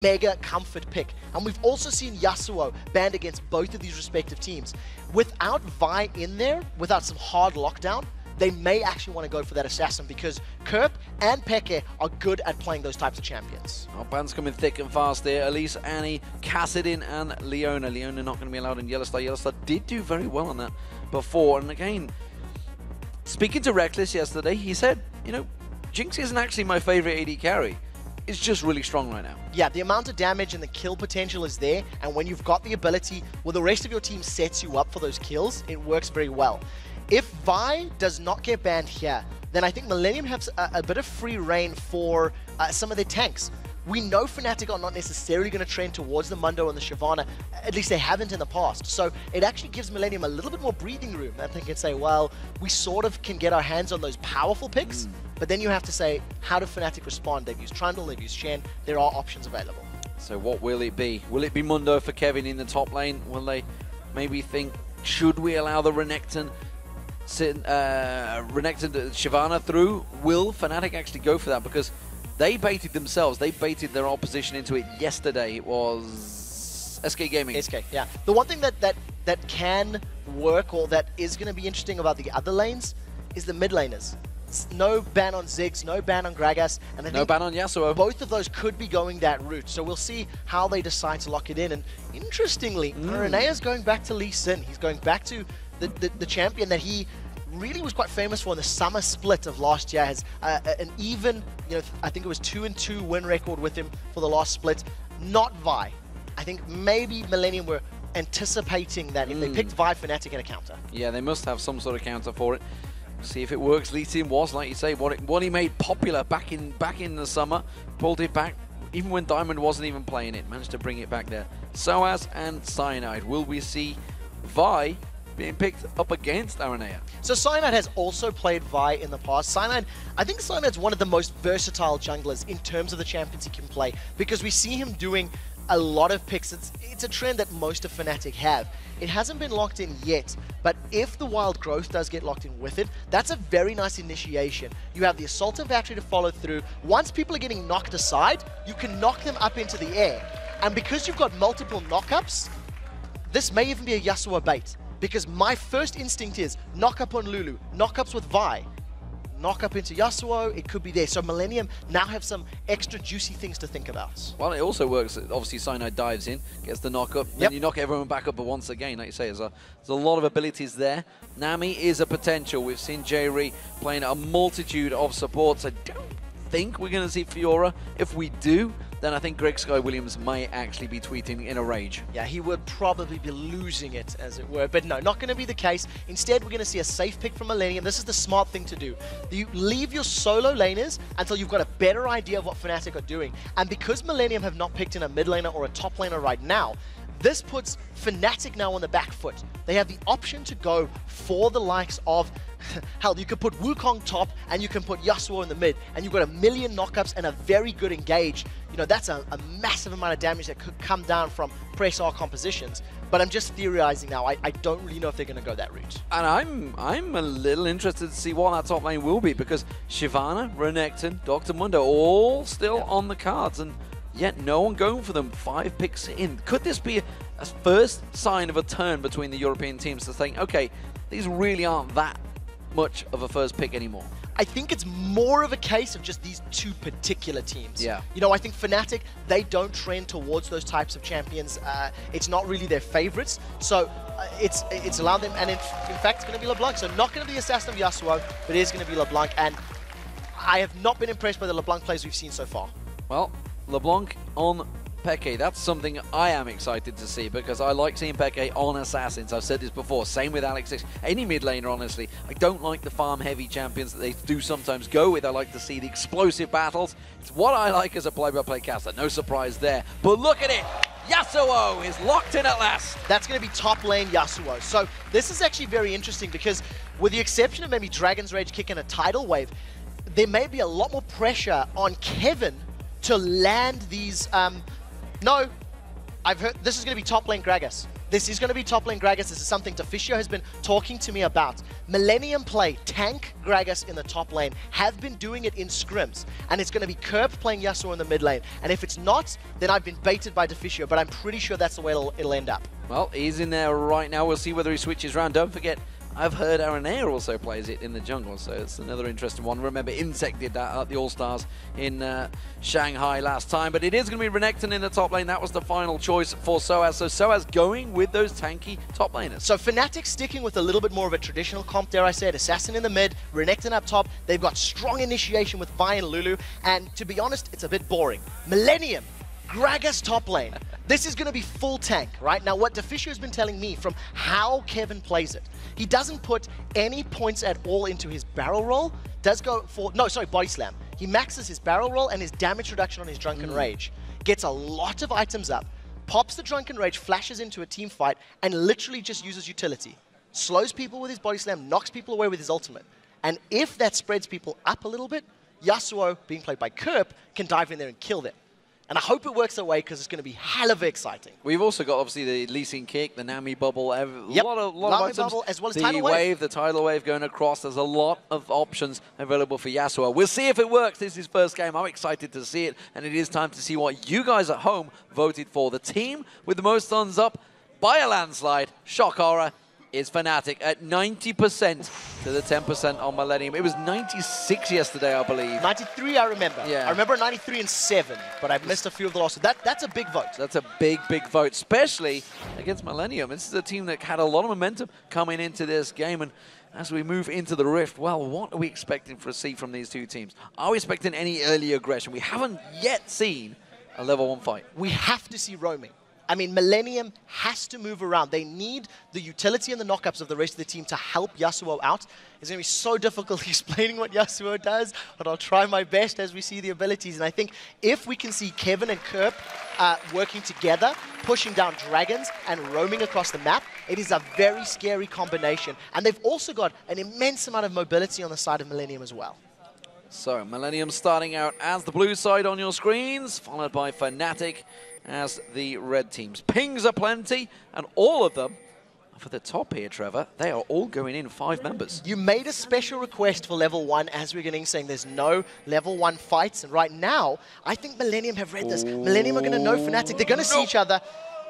mega comfort pick. And we've also seen Yasuo banned against both of these respective teams. Without Vi in there, without some hard lockdown, they may actually want to go for that assassin because Kerp and Peke are good at playing those types of champions. Our bans coming thick and fast there. Elise, Annie, Kassadin, and Leona. Leona not going to be allowed in Yellowstar. Yellowstar did do very well on that before. And again, speaking to Reckless yesterday, he said, you know, Jinx isn't actually my favorite AD carry. It's just really strong right now. Yeah, the amount of damage and the kill potential is there, and when you've got the ability, well, the rest of your team sets you up for those kills, it works very well. If Vi does not get banned here, then I think Millenium has a bit of free reign for some of their tanks. We know Fnatic are not necessarily going to trend towards the Mundo and the Shyvana, at least they haven't in the past. So it actually gives Millenium a little bit more breathing room. And they can say, well, we sort of can get our hands on those powerful picks, but then you have to say, how do Fnatic respond? They've used Trundle, they've used Shen, there are options available. So what will it be? Will it be Mundo for Kevin in the top lane? Will they maybe think, should we allow the Renekton Shyvana through? Will Fnatic actually go for that? Because they baited themselves. They baited their opposition into it yesterday. It was SK Gaming. SK, yeah. The one thing that can work, or that is going to be interesting about the other lanes, is the mid laners. No ban on Ziggs, no ban on Gragas, and I think no ban on Yasuo. Both of those could be going that route. So we'll see how they decide to lock it in. And interestingly, Renea's going back to Lee Sin. He's going back to the champion that he really was quite famous for in the summer split of last year. Has an even, you know, I think it was 2-2 win record with him for the last split. Not Vi. I think maybe Millenium were anticipating that if they picked Vi, Fnatic in a counter. Yeah, they must have some sort of counter for it. See if it works. Lee Sin was, like you say, what he made popular back in the summer. Pulled it back even when Diamond wasn't even playing it. Managed to bring it back there. Soaz and Cyanide. Will we see Vi being picked up against Aranea? So Cyanide has also played Vi in the past. Cyanide, I think Cyanide's one of the most versatile junglers in terms of the champions he can play, because we see him doing a lot of picks. It's a trend that most of Fnatic have. It hasn't been locked in yet, but if the wild growth does get locked in with it, that's a very nice initiation. You have the Assault and Battery to follow through. Once people are getting knocked aside, you can knock them up into the air. And because you've got multiple knockups, this may even be a Yasuo bait. Because my first instinct is knock up on Lulu, knockups with Vi, knock up into Yasuo, it could be there. So Millenium now have some extra juicy things to think about. Well, it also works. Obviously, Cyanide dives in, gets the knock up, then you knock everyone back up once again. Like you say, there's a lot of abilities there. Nami is a potential. We've seen Jerry playing a multitude of supports. I don't think we're going to see Fiora. If we do, then I think Greg Sky Williams might actually be tweeting in a rage. Yeah, he would probably be losing it, as it were. But no, not going to be the case. Instead, we're going to see a safe pick from Millenium. This is the smart thing to do. You leave your solo laners until you've got a better idea of what Fnatic are doing. And because Millenium have not picked in a mid laner or a top laner right now, this puts Fnatic now on the back foot. They have the option to go for the likes of, hell, you could put Wukong top and you can put Yasuo in the mid, and you've got a million knockups and a very good engage. You know, that's a massive amount of damage that could come down from press R compositions. But I'm just theorizing now. I don't really know if they're going to go that route. And I'm a little interested to see what that top lane will be, because Shyvana, Renekton, Dr. Mundo, all still on the cards, and yet no one going for them. 5 picks in. Could this be a first sign of a turn between the European teams to think, okay, these really aren't that much of a first pick anymore? I think it's more of a case of just these two particular teams. Yeah. You know, I think Fnatic, they don't trend towards those types of champions. It's not really their favorites. So it's allowed them, and in fact, it's going to be LeBlanc. So not going to be the Assassin of Yasuo, but it is going to be LeBlanc. And I have not been impressed by the LeBlanc plays we've seen so far. Well, LeBlanc on Peke, that's something I am excited to see, because I like seeing Peke on Assassins. I've said this before, same with Alex. Any mid laner, honestly. I don't like the farm heavy champions that they do sometimes go with. I like to see the explosive battles. It's what I like as a play-by-play caster. No surprise there. But look at it! Yasuo is locked in at last. That's going to be top lane Yasuo. So this is actually very interesting, because with the exception of maybe Dragon's Rage kicking a tidal wave, there may be a lot more pressure on Kevin to land these... no, I've heard this is going to be top lane Gragas. This is going to be top lane Gragas. This is something Deficio has been talking to me about. Millenium play tank Gragas in the top lane, have been doing it in scrims, and it's going to be Kerp playing Yasuo in the mid lane. And if it's not, then I've been baited by Deficio, but I'm pretty sure that's the way it'll end up. Well, he's in there right now. We'll see whether he switches around. Don't forget, I've heard Aranea also plays it in the jungle, so it's another interesting one. Remember, Insect did that at the All-Stars in Shanghai last time, but it is going to be Renekton in the top lane. That was the final choice for Soaz. So Soaz going with those tanky top laners. So Fnatic sticking with a little bit more of a traditional comp, dare I say it. Assassin in the mid, Renekton up top. They've got strong initiation with Vi and Lulu, and to be honest, it's a bit boring. Millenium, Gragas top lane. This is going to be full tank, right? Now, what Deficio has been telling me from how Kevin plays it, he doesn't put any points at all into his barrel roll, does go for, no, sorry, body slam. He maxes his barrel roll and his damage reduction on his Drunken Rage. Gets a lot of items up, pops the Drunken Rage, flashes into a team fight, and literally just uses utility. Slows people with his body slam, knocks people away with his ultimate. And if that spreads people up a little bit, Yasuo, being played by Kerp, can dive in there and kill them. And I hope it works that way because it's going to be hell of exciting. We've also got, obviously, the Lee Sin kick, the Nami bubble, a lot of items. Bubble, as well as the tidal wave, the tidal wave going across. There's a lot of options available for Yasuo. We'll see if it works. This is his first game. I'm excited to see it. And it is time to see what you guys at home voted for. The team with the most thumbs up by a landslide, shock horror, is Fnatic at 90% to the 10% on Millenium. It was 96 yesterday, I believe. 93, I remember. Yeah. I remember 93 and 7, but I've missed a few of the losses. That's a big vote. That's a big, big vote, especially against Millenium. This is a team that had a lot of momentum coming into this game, and as we move into the Rift, well, what are we expecting to see from these two teams? Are we expecting any early aggression? We haven't yet seen a level 1 fight. We have to see roaming. I mean, Millenium has to move around. They need the utility and the knockups of the rest of the team to help Yasuo out. It's going to be so difficult explaining what Yasuo does, but I'll try my best as we see the abilities. And I think if we can see Kevin and Kerp working together, pushing down dragons and roaming across the map, it is a very scary combination. And they've also got an immense amount of mobility on the side of Millenium as well. So, Millenium starting out as the blue side on your screens, followed by Fnatic as the red teams. Pings are plenty, and all of them for the top here, Trevor. They are all going in 5 members. You made a special request for level 1 as we're getting saying there's no level 1 fights, and right now, I think Millenium have read this. Millenium are going to know Fnatic. They're going to see each other,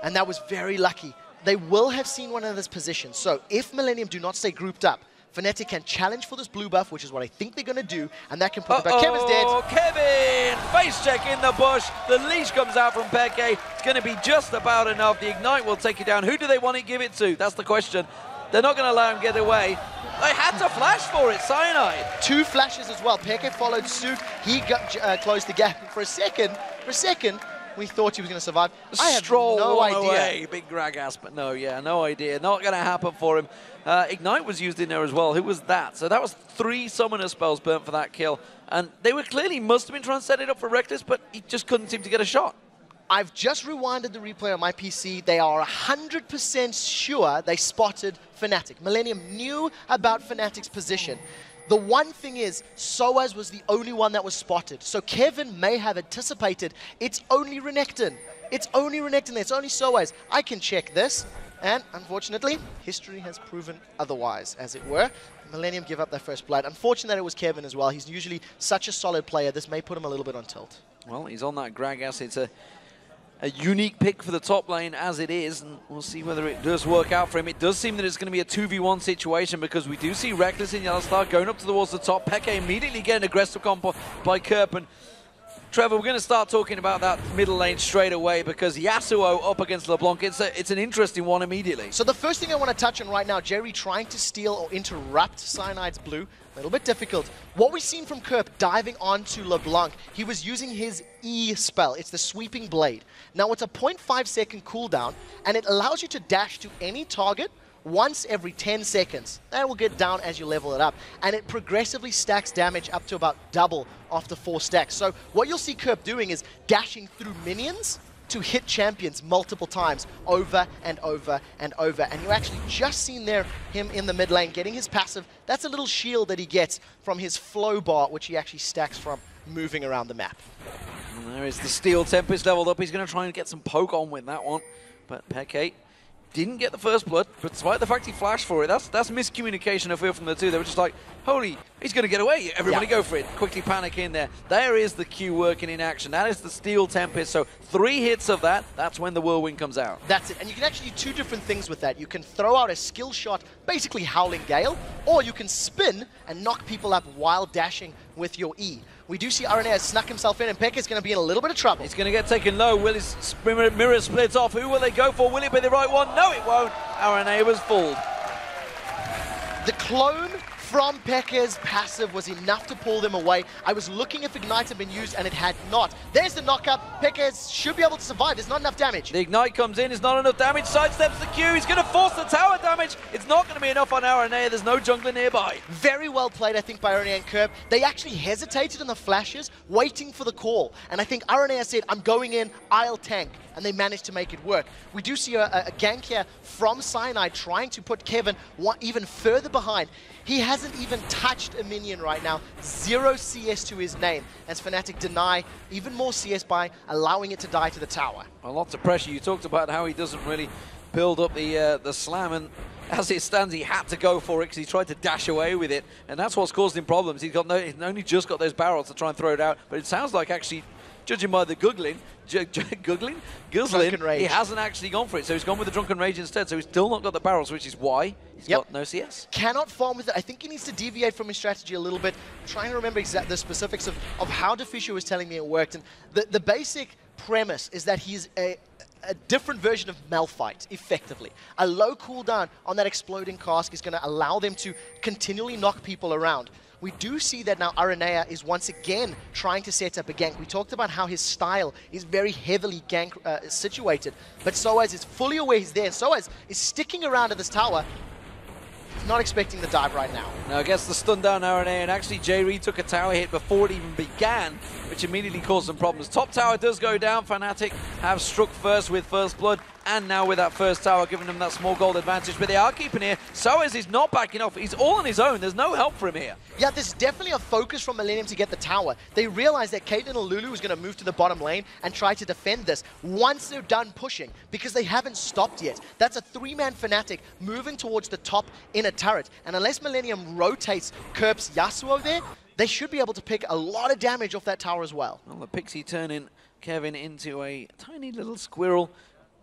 and that was very lucky. They will have seen one another's position. So if Millenium do not stay grouped up, Fnatic can challenge for this blue buff, which is what I think they're going to do, and that can put them back. Kevin's dead. Kevin! Face check in the bush. The leash comes out from Peke. It's going to be just about enough. The Ignite will take you down. Who do they want to give it to? That's the question. They're not going to allow him to get away. They had to flash for it, Cyanide. 2 flashes as well. Peke followed suit. He got, closed the gap. For a second, we thought he was going to survive. I have no idea. Away. Big Gragas, but no, no idea. Not going to happen for him. Ignite was used in there as well. Who was that? So that was 3 summoner spells burnt for that kill. And they were clearly must have been trying to set it up for Reckless, but he just couldn't seem to get a shot. I've just rewinded the replay on my PC. They are 100% sure they spotted Fnatic. Millenium knew about Fnatic's position. The one thing is, Soaz was the only one that was spotted. So Kevin may have anticipated, it's only Renekton. It's only Renekton, it's only Soaz. I can check this. And unfortunately, history has proven otherwise, as it were. Millenium give up their first blood. Unfortunate that it was Kevin as well. He's usually such a solid player. This may put him a little bit on tilt. Well, he's on that Gragas. It's a unique pick for the top lane as it is, and we'll see whether it does work out for him. It does seem that it's going to be a 2v1 situation because we do see Reckless in Yellowstar going up towards the top. Peke immediately getting aggressive combo by Kerp. And Trevor, we're going to start talking about that middle lane straight away because Yasuo up against LeBlanc, it's an interesting one immediately. So the first thing I want to touch on right now, Jerry trying to steal or interrupt Cyanide's blue, a little bit difficult. What we've seen from Kerp diving onto LeBlanc, he was using his E spell. It's the Sweeping Blade. Now it's a 0.5 second cooldown, and it allows you to dash to any target once every 10 seconds. That will get down as you level it up, and it progressively stacks damage up to about double after 4 stacks. So what you'll see Kerp doing is dashing through minions to hit champions multiple times over and over and over. And you actually just seen there him in the mid lane getting his passive. That's a little shield that he gets from his flow bar, which he actually stacks from moving around the map. And there is the Steel Tempest leveled up. He's going to try and get some poke on with that one. But Peke Didn't get the first blood, but despite the fact he flashed for it, that's miscommunication, I feel, from the two. They were just like, holy, he's going to get away. Everybody go for it. Quickly panic in there. There is the Q working in action. That is the Steel Tempest. So 3 hits of that, that's when the Whirlwind comes out. That's it. And you can actually do 2 different things with that. You can throw out a skill shot, basically Howling Gale, or you can spin and knock people up while dashing with your E. We do see RNA has snuck himself in, and Pekka is going to be in a little bit of trouble. He's going to get taken low. Will his mirror splits off? Who will they go for? Will it be the right one? No, it won't. RNA was fooled. The clone from Pekka's passive was enough to pull them away. I was looking if Ignite had been used, and it had not. There's the knockup. Pekka should be able to survive. There's not enough damage. The Ignite comes in. It's not enough damage. Sidesteps the Q. He's going to force the tower damage. It's not going to be enough on RNA. There's no jungler nearby. Very well played, I think, by RNA and Curb. They actually hesitated in the flashes, waiting for the call. And I think RNA said, I'm going in, I'll tank. And they managed to make it work. We do see a gank here from Cyanide trying to put Kevin even further behind. He hasn't even touched a minion right now. 0 CS to his name, as Fnatic deny even more CS by allowing it to die to the tower. Well, lots of pressure. You talked about how he doesn't really build up the slam, and as it stands, he had to go for it because he tried to dash away with it, and that's what's caused him problems. He's only just got those barrels to try and throw it out, but it sounds like actually, judging by the guzzling, he hasn't actually gone for it. So he's gone with the Drunken Rage instead. So he's still not got the barrels, which is why he's got no CS. Cannot farm with it. I think he needs to deviate from his strategy a little bit. I'm trying to remember the specifics of how Deficio was telling me it worked. And the basic premise is that he's a different version of Malphite, effectively. A low cooldown on that exploding cask is going to allow them to continually knock people around. We do see that now Aranea is once again trying to set up a gank. We talked about how his style is very heavily gank situated, but Soaz is fully aware he's there, and Soaz is sticking around at this tower. He's not expecting the dive right now. Now gets the stun down Aranea, and actually J-Reed took a tower hit before it even began, which immediately caused some problems. Top tower does go down. Fnatic have struck first with first blood, and now with that first tower giving them that small gold advantage, but they are keeping here. Soaz is not backing off. He's all on his own. There's no help for him here. Yeah, there's definitely a focus from Millenium to get the tower. They realize that Caitlyn and Lulu is going to move to the bottom lane and try to defend this once they're done pushing, because they haven't stopped yet. That's a 3-man Fnatic moving towards the top in a turret, and unless Millenium rotates Kerp's Yasuo there, they should be able to pick a lot of damage off that tower as well. Well, the Pixie turning Kevin into a tiny little squirrel.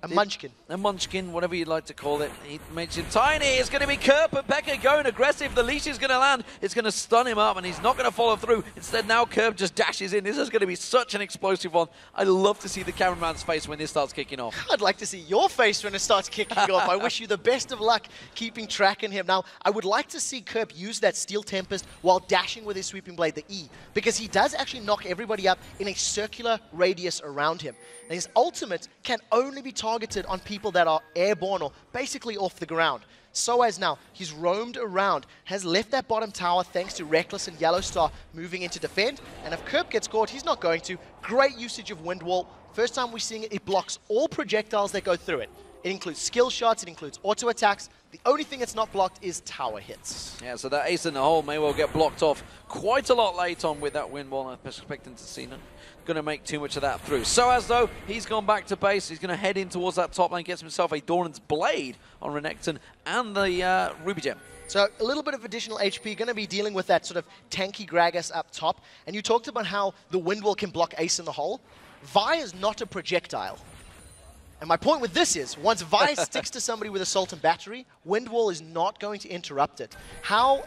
A munchkin. A munchkin, whatever you'd like to call it. He mentioned tiny. It's going to be Kerp and Pekka going aggressive. The leash is going to land. It's going to stun him up, and he's not going to follow through. Instead, now Kerp just dashes in. This is going to be such an explosive one. I'd love to see the cameraman's face when this starts kicking off. I'd like to see your face when it starts kicking off. I wish you the best of luck keeping track in him. Now, I would like to see Kerp use that Steel Tempest while dashing with his Sweeping Blade, the E, because he does actually knock everybody up in a circular radius around him. And his ultimate can only be targeted on people that are airborne or basically off the ground. Soaz now, he's roamed around, has left that bottom tower thanks to Reckless and Yellowstar moving in to defend. And if Kerp gets caught, he's not going to. Great usage of Wind Wall. First time we're seeing it, it blocks all projectiles that go through it. It includes skill shots, it includes auto attacks. The only thing that's not blocked is tower hits. Yeah, so that ace in the hole may well get blocked off quite a lot late on with that Wind Wall. I'm expecting to see none. Going to make too much of that through. Soaz, though, he's gone back to base. He's going to head in towards that top lane, gets himself a Doran's Blade on Renekton and the Ruby Gem. So a little bit of additional HP, going to be dealing with that sort of tanky Gragas up top. And you talked about how the Wind Wall can block Ace in the hole. Vi is not a projectile. And my point with this is, once Vi sticks to somebody with Assault and Battery, Wind Wall is not going to interrupt it. How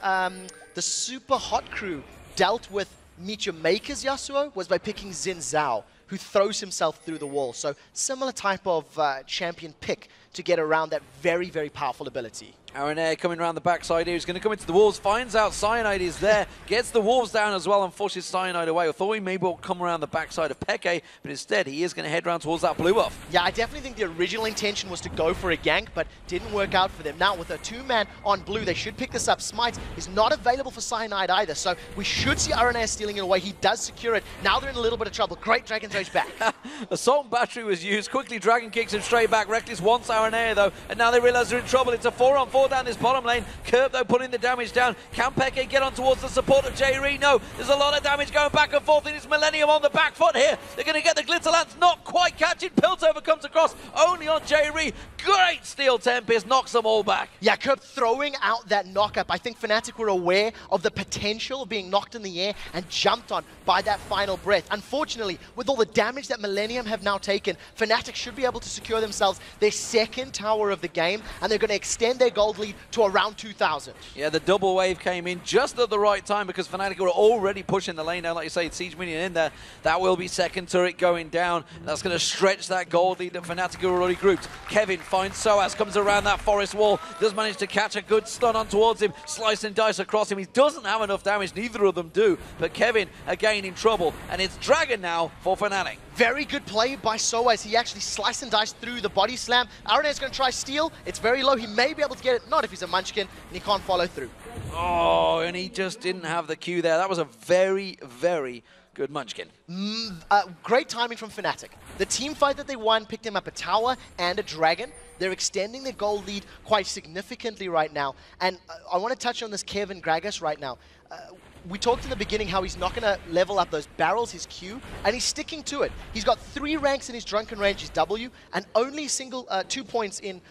the Super Hot Crew dealt with Meet Your Maker's Yasuo was by picking Xin Zhao, who throws himself through the wall. So similar type of champion pick to get around that very, very powerful ability. Aranea coming around the backside here. He's going to come into the Wolves, finds out Cyanide is there, gets the Wolves down as well and forces Cyanide away. I thought he maybe will come around the backside of Peke, but instead he is going to head round towards that blue buff. Yeah, I definitely think the original intention was to go for a gank, but didn't work out for them. Now with a 2-man on blue, they should pick this up. Smite is not available for Cyanide either, so we should see Aranea stealing it away. He does secure it. Now they're in a little bit of trouble. Great Dragon's Rage back. Assault and Battery was used. Quickly Dragon kicks him straight back. Reckless wants Aranea though, and now they realize they're in trouble. It's a 4-on-4. 4 down this bottom lane. Kerb, though, putting the damage down. Can Peke get on towards the support of J-Re? No, there's a lot of damage going back and forth, and it's Millenium on the back foot here. They're going to get the Glitterlance, not quite catching. Piltover comes across, only on J-Re. Great Steel Tempest, knocks them all back. Yeah, Kerb throwing out that knock-up. I think Fnatic were aware of the potential of being knocked in the air and jumped on by that final breath. Unfortunately, with all the damage that Millenium have now taken, Fnatic should be able to secure themselves their second tower of the game, and they're going to extend their gold lead to around 2,000. Yeah, the double wave came in just at the right time because Fnatic were already pushing the lane down. Like you say, Siege Minion in there. That will be second turret going down. That's going to stretch that gold lead that Fnatic are already grouped. Kevin finds Soaz, comes around that forest wall, does manage to catch a good stun on towards him, slice and dice across him. He doesn't have enough damage, neither of them do. But Kevin, again, in trouble. And it's Dragon now for Fnatic. Very good play by Soaz. He actually sliced and diced through the body slam. RNA's going to try steal. It's very low. He may be able to get it. Not if he's a munchkin, and he can't follow through. Oh, and he just didn't have the Q there. That was a very, very good munchkin. Great timing from Fnatic. The team fight that they won picked him up a tower and a dragon. They're extending their gold lead quite significantly right now. And I want to touch on this Kevin Gragas right now. We talked in the beginning how he's not going to level up those barrels, his Q, and he's sticking to it. He's got 3 ranks in his drunken range, his W, and only 2 points in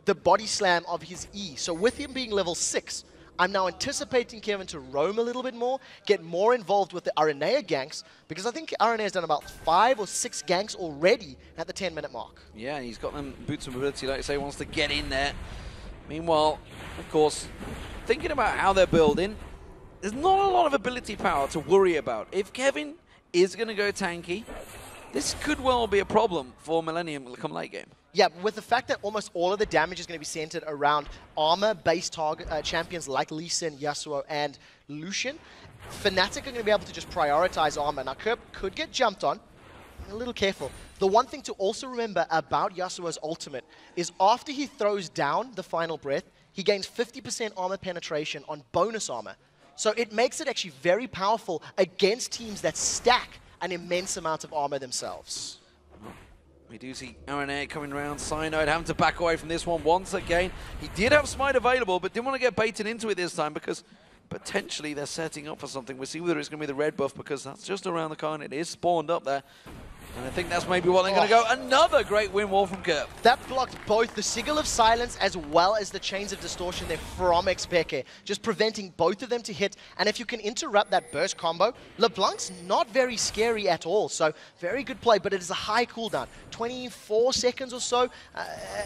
the body slam of his E. So with him being level 6, I'm now anticipating Kevin to roam a little bit more, get more involved with the Aranea ganks, because I think Aranea has done about 5 or 6 ganks already at the 10-minute mark. Yeah, he's got them boots of mobility, like I say, wants to get in there. Meanwhile, of course, thinking about how they're building, there's not a lot of ability power to worry about. If Kevin is going to go tanky, this could well be a problem for Millenium come late game. Yeah, with the fact that almost all of the damage is going to be centered around armor-based champions like Lee Sin, Yasuo, and Lucian, Fnatic are going to be able to just prioritize armor. Now, Kerb could get jumped on. A little careful. The one thing to also remember about Yasuo's ultimate is after he throws down the final breath, he gains 50% armor penetration on bonus armor. So it makes it actually very powerful against teams that stack an immense amount of armor themselves. We do see RNA coming around. Cyanide having to back away from this one once again. He did have Smite available, but didn't want to get baited into it this time because potentially they're setting up for something. We'll see whether it's going to be the red buff because that's just around the corner. It is spawned up there. And I think that's maybe what they're going to go. Another great win wall from Kerb. That blocked both the Sigil of Silence as well as the Chains of Distortion there from Xpeke, just preventing both of them to hit. And if you can interrupt that burst combo, LeBlanc's not very scary at all. So very good play, but it is a high cooldown. 24 seconds or so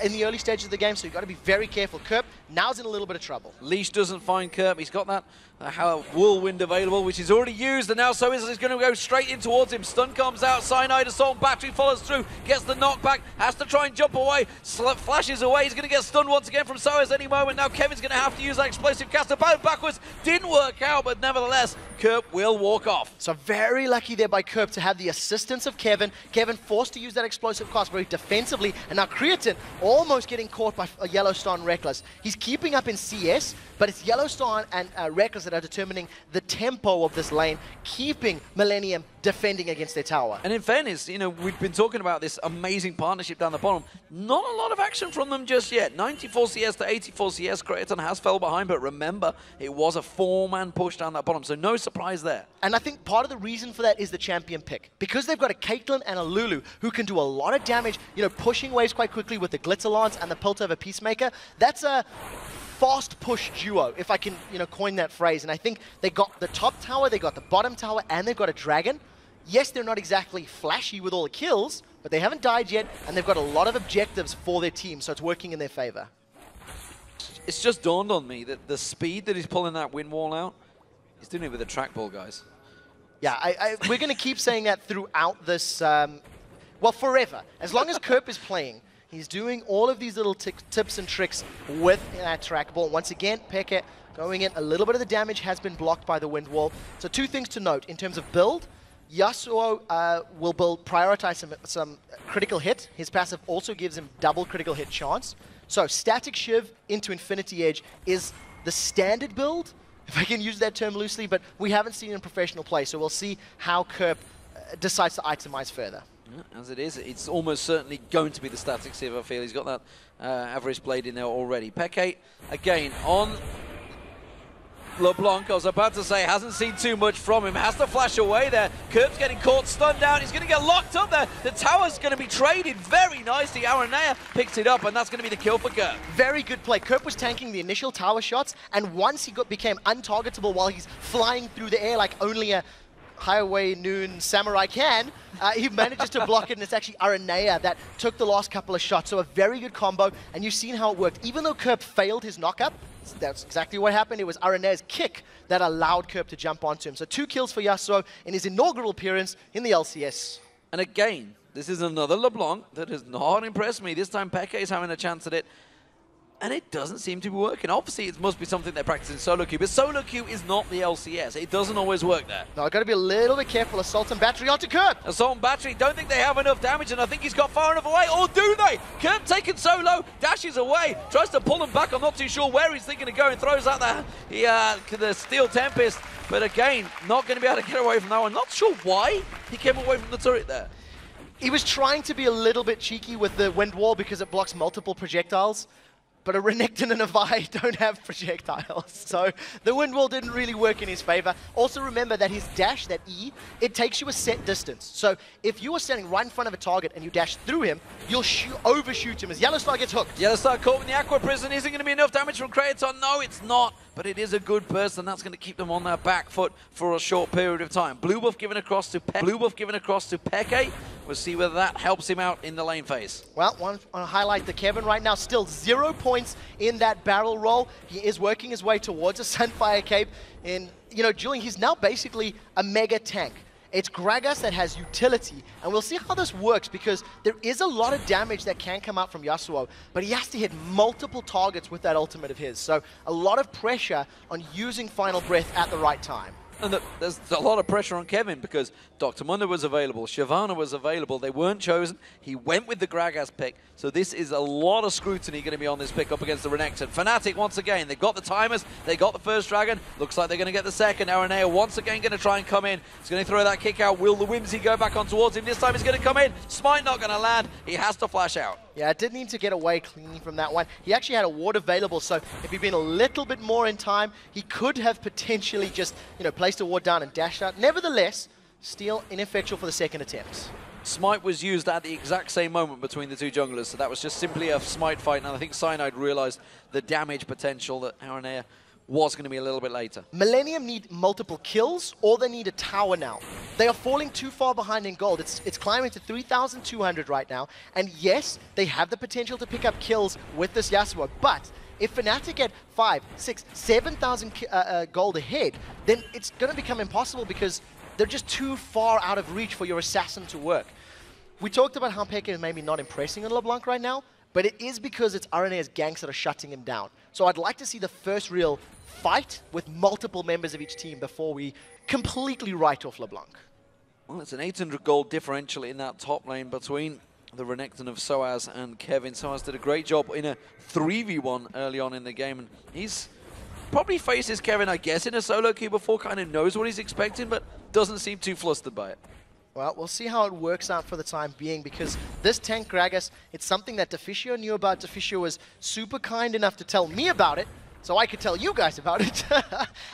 in the early stages of the game, so you've got to be very careful. Kerb now's in a little bit of trouble. Leash doesn't find Kerb. He's got that whirlwind available, which is already used, and now Soaz is going to go straight in towards him. Stun comes out, Cyanide Assault, Battery follows through, gets the knockback, has to try and jump away, flashes away, he's going to get stunned once again from Soaz any moment. Now Kevin's going to have to use that explosive caster, backwards, didn't work out, but nevertheless, Kerb will walk off. So very lucky there by Kerb to have the assistance of Kevin. Kevin forced to use that explosive cast very defensively, and now Creatine almost getting caught by Yellowstar and Reckless. He's keeping up in CS, but it's Yellowstar and Reckless that are determining the tempo of this lane, keeping Millenium defending against their tower. And in fairness, you know, we've been talking about this amazing partnership down the bottom. Not a lot of action from them just yet. 94 CS to 84 CS, Creatine has fell behind, but remember, it was a 4-man push down that bottom, so no surprise there. And I think part of the reason for that is the champion pick. Because they've got a Caitlyn and a Lulu who can do a lot of damage, you know, pushing waves quite quickly with the Glitterlance and the Piltover Peacemaker, that's a fast push duo, if I can, you know, coin that phrase. And I think they got the top tower, they got the bottom tower, and they've got a dragon. Yes, they're not exactly flashy with all the kills, but they haven't died yet, and they've got a lot of objectives for their team, so it's working in their favor. It's just dawned on me that the speed that he's pulling that wind wall out, he's doing it with a trackball, guys. Yeah, we're going to keep saying that throughout this, well, forever. As long as Kerb is playing, he's doing all of these little tips and tricks with that trackball. Once again, Peke going in. A little bit of the damage has been blocked by the wind wall. So 2 things to note in terms of build. Yasuo will prioritize some critical hit. His passive also gives him double critical hit chance. So Static Shiv into Infinity Edge is the standard build, if I can use that term loosely, but we haven't seen it in professional play, so we'll see how Kerb decides to itemize further. Yeah, as it is, it's almost certainly going to be the Static Sieve, I feel. He's got that Avarice Blade in there already. Peke, again, on LeBlanc, I was about to say, hasn't seen too much from him. Has to flash away there. Kerp's getting caught, stunned down. He's going to get locked up there. The tower's going to be traded very nicely. Aranea picks it up, and that's going to be the kill for Kerp. Very good play. Kerp was tanking the initial tower shots, and once he became untargetable while he's flying through the air like only a Highway Noon Samurai can, he manages to block it, and it's actually Aranea that took the last couple of shots. So a very good combo, and you've seen how it worked. Even though Kerp failed his knockup, that's exactly what happened. It was Aranea's kick that allowed Kerp to jump onto him. So 2 kills for Yasuo in his inaugural appearance in the LCS. And again, this is another LeBlanc that has not impressed me. This time Peke is having a chance at it, and it doesn't seem to be working. Obviously, it must be something they're practicing solo queue, but solo queue is not the LCS. It doesn't always work there. No, I've got to be a little bit careful. Assault and Battery onto Kerp. Assault and Battery, don't think they have enough damage, and I think he's got far enough away. Or do they? Kerp taken solo, dashes away, tries to pull him back. I'm not too sure where he's thinking of going. Throws out the Steel Tempest, but again, not going to be able to get away from that one. Not sure why he came away from the turret there. He was trying to be a little bit cheeky with the Wind Wall because it blocks multiple projectiles. But a Renekton and a Vi don't have projectiles, so the Wind Wall didn't really work in his favor. Also remember that his dash, that E, it takes you a set distance. So if you are standing right in front of a target and you dash through him, you'll overshoot him as Yellowstar gets hooked. Yellowstar caught in the Aqua Prison. Isn't going to be enough damage from Kratos? No, it's not. But it is a good burst, and that's going to keep them on their back foot for a short period of time. Blue buff given across to Peke. We'll see whether that helps him out in the lane phase. Well, want to highlight the Kevin right now. Still 0 points in that barrel roll. He is working his way towards a Sunfire Cape. And, Julian, he's now basically a mega tank. It's Gragas that has utility, and we'll see how this works because there is a lot of damage that can come out from Yasuo, but he has to hit multiple targets with that ultimate of his. So a lot of pressure on using Final Breath at the right time. And there's a lot of pressure on Kevin because Dr. Mundo was available, Shyvana was available, they weren't chosen. He went with the Gragas pick, so this is a lot of scrutiny going to be on this pick up against the Renekton. Fnatic once again, they've got the timers, they got the first dragon, looks like they're going to get the second. Aranea once again going to try and come in. He's going to throw that kick out. Will the Whimsy go back on towards him? This time he's going to come in. Smite not going to land. He has to flash out. Yeah, did need to get away cleanly from that one. He actually had a ward available, so if he'd been a little bit more in time, he could have potentially just, placed a ward down and dashed out. Nevertheless, still ineffectual for the second attempt. Smite was used at the exact same moment between the two junglers, so that was just simply a Smite fight, and I think Cyanide realized the damage potential that Aranea was going to be a little bit later. Millennium need multiple kills, or they need a tower now. They are falling too far behind in gold. It's climbing to 3,200 right now, and yes, they have the potential to pick up kills with this Yasuo, but if Fnatic get 5, 6, 7,000 gold ahead, then it's going to become impossible because they're just too far out of reach for your assassin to work. We talked about how Peke is maybe not impressing on LeBlanc right now, but it is because it's Aranea's ganks that are shutting him down. So I'd like to see the first real fight with multiple members of each team before we completely write off LeBlanc. Well, it's an 800 gold differential in that top lane between the Renekton of Soaz and Kevin. Soaz did a great job in a 3v1 early on in the game, and he's probably faces Kevin, I guess, in a solo queue before, kind of knows what he's expecting, but doesn't seem too flustered by it. Well, we'll see how it works out for the time being, because this tank Gragas, it's something that Deficio knew about. Deficio was super kind enough to tell me about it, so I could tell you guys about it.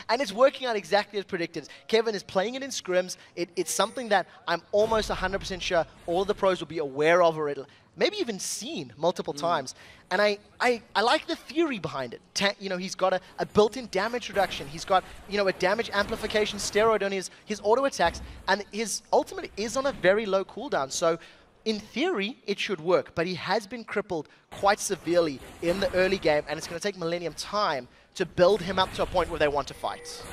And it's working out exactly as predicted. Kevin is playing it in scrims. It's something that I'm almost 100% sure all of the pros will be aware of, or maybe even seen multiple times. And I like the theory behind it. He's got a built-in damage reduction. He's got, a damage amplification steroid on his auto attacks, and his ultimate is on a very low cooldown. So in theory, it should work, but he has been crippled quite severely in the early game, and it's going to take Millennium time to build him up to a point where they want to fight.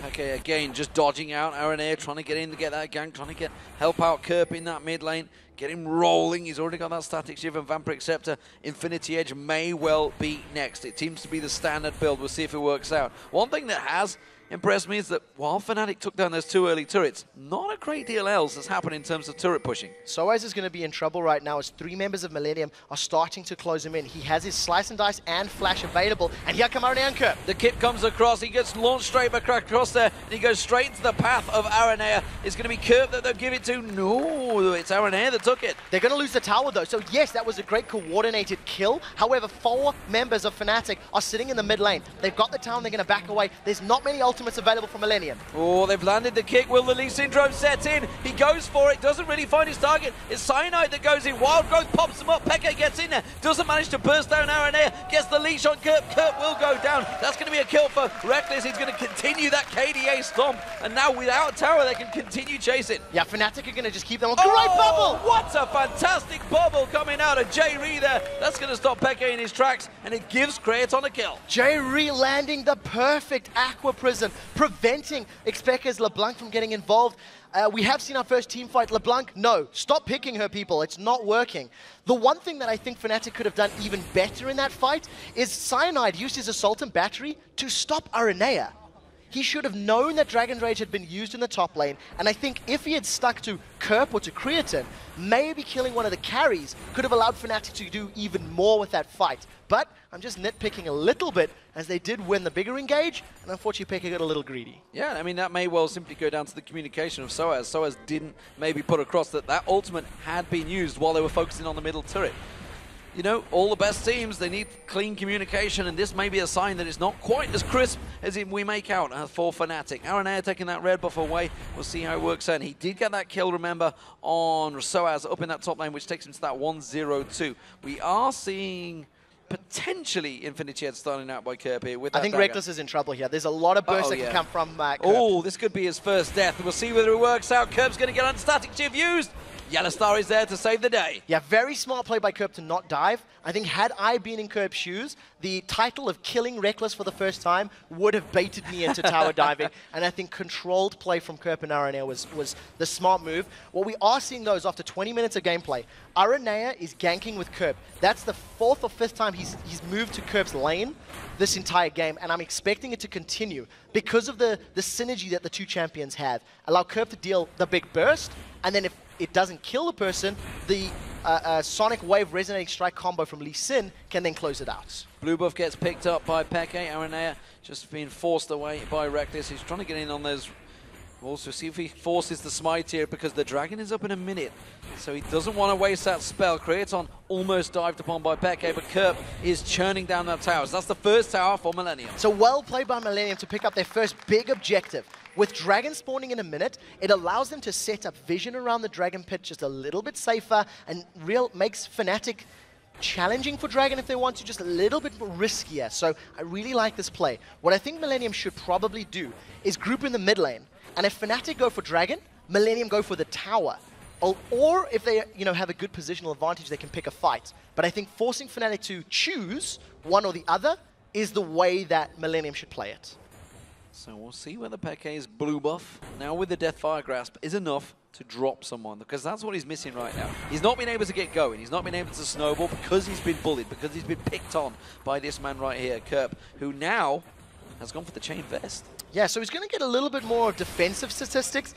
Okay, again, just dodging out Aranea, trying to get in to get that gank, trying to help out Kerp in that mid lane, get him rolling. He's already got that Static Shiv and Vampiric Scepter. Infinity Edge may well be next. It seems to be the standard build. We'll see if it works out. One thing that has impressed me is that while Fnatic took down those 2 early turrets, not a great deal else has happened in terms of turret pushing. Soaz is going to be in trouble right now as 3 members of Millenium are starting to close him in. He has his Slice and Dice and Flash available, and here come Aranea and Kerp. The kit comes across, he gets launched straight across there, and he goes straight into the path of Aranea. It's going to be Kerp that they'll give it to. No, it's Aranea that took it. They're going to lose the tower though, so yes, that was a great coordinated kill. However, 4 members of Fnatic are sitting in the mid lane. They've got the tower, they're going to back away. There's not many ultimates available for Millenium. Oh, they've landed the kick. Will the Lee Syndrome set in? He goes for it, doesn't really find his target. It's Cyanide that goes in. Wild Growth pops him up. Peke gets in there, doesn't manage to burst down Aranea. Gets the leash on Kerp. Kerp will go down. That's going to be a kill for Reckless. He's going to continue that KDA stomp. And now without tower, they can continue chasing. Yeah, Fnatic are going to just keep them on. Great bubble! What a fantastic bubble coming out of J-Ree there. That's going to stop Peke in his tracks, and it gives Kraton a kill. J-Ree landing the perfect Aqua Prison, preventing Xpeka's LeBlanc from getting involved. We have seen our first team fight. LeBlanc, no. Stop picking her, people. It's not working. The one thing that I think Fnatic could have done even better in that fight is Cyanide used his Assault and Battery to stop Aranea. He should have known that Dragon Rage had been used in the top lane, and I think if he had stuck to Kerp or to Creatine, maybe killing one of the carries could have allowed Fnatic to do even more with that fight. But I'm just nitpicking a little bit, as they did win the bigger engage, and unfortunately Peke got a little greedy. Yeah, I mean, that may well simply go down to the communication of Soaz. Soaz didn't maybe put across that that ultimate had been used while they were focusing on the middle turret. You know, all the best teams, they need clean communication, and this may be a sign that it's not quite as crisp as we make out for Fnatic. Aranea taking that red buff away. We'll see how it works out. And he did get that kill, remember, on Soaz up in that top lane, which takes him to that 1-0-2. We are seeing potentially Infinity Head starting out by Kerp here with that I think dagger. Reckless is in trouble here. There's a lot of bursts that can come from Kerp. Oh, this could be his first death. We'll see whether it works out. Kerp's going to get on static shift used. Yellow Star is there to save the day. Yeah, very smart play by Kerp to not dive. I think had I been in Kerp's shoes, the title of killing Reckless for the first time would have baited me into tower diving. And I think controlled play from Kerp and Aranea was the smart move. What we are seeing, though, is after 20 minutes of gameplay, Aranea is ganking with Kerp. That's the 4th or 5th time he's moved to Kerp's lane this entire game, and I'm expecting it to continue because of the synergy that the two champions have. Allow Kerp to deal the big burst, and then if it doesn't kill the person, the Sonic Wave Resonating Strike combo from Lee Sin can then close it out. Blue buff gets picked up by Peke. Aranea just being forced away by Reckless. He's trying to get in on those walls to see if he forces the smite here, because the dragon is up in a minute. So he doesn't want to waste that spell. Kraton almost dived upon by Peke, but Kerp is churning down that tower. So that's the first tower for Millenium. So well played by Millenium to pick up their first big objective. With Dragon spawning in a minute, it allows them to set up vision around the Dragon pit just a little bit safer, and makes Fnatic challenging for Dragon if they want to, just a little bit more riskier. So I really like this play. What I think Millenium should probably do is group in the mid lane, and if Fnatic go for Dragon, Millenium go for the tower. Or if they have a good positional advantage, they can pick a fight. But I think forcing Fnatic to choose one or the other is the way that Millenium should play it. So we'll see whether Peke's blue buff, now with the Deathfire Grasp, is enough to drop someone, because that's what he's missing right now. He's not been able to get going. He's not been able to snowball because he's been bullied, because he's been picked on by this man right here, Kerp, who now has gone for the chain vest. Yeah, so he's going to get a little bit more defensive statistics.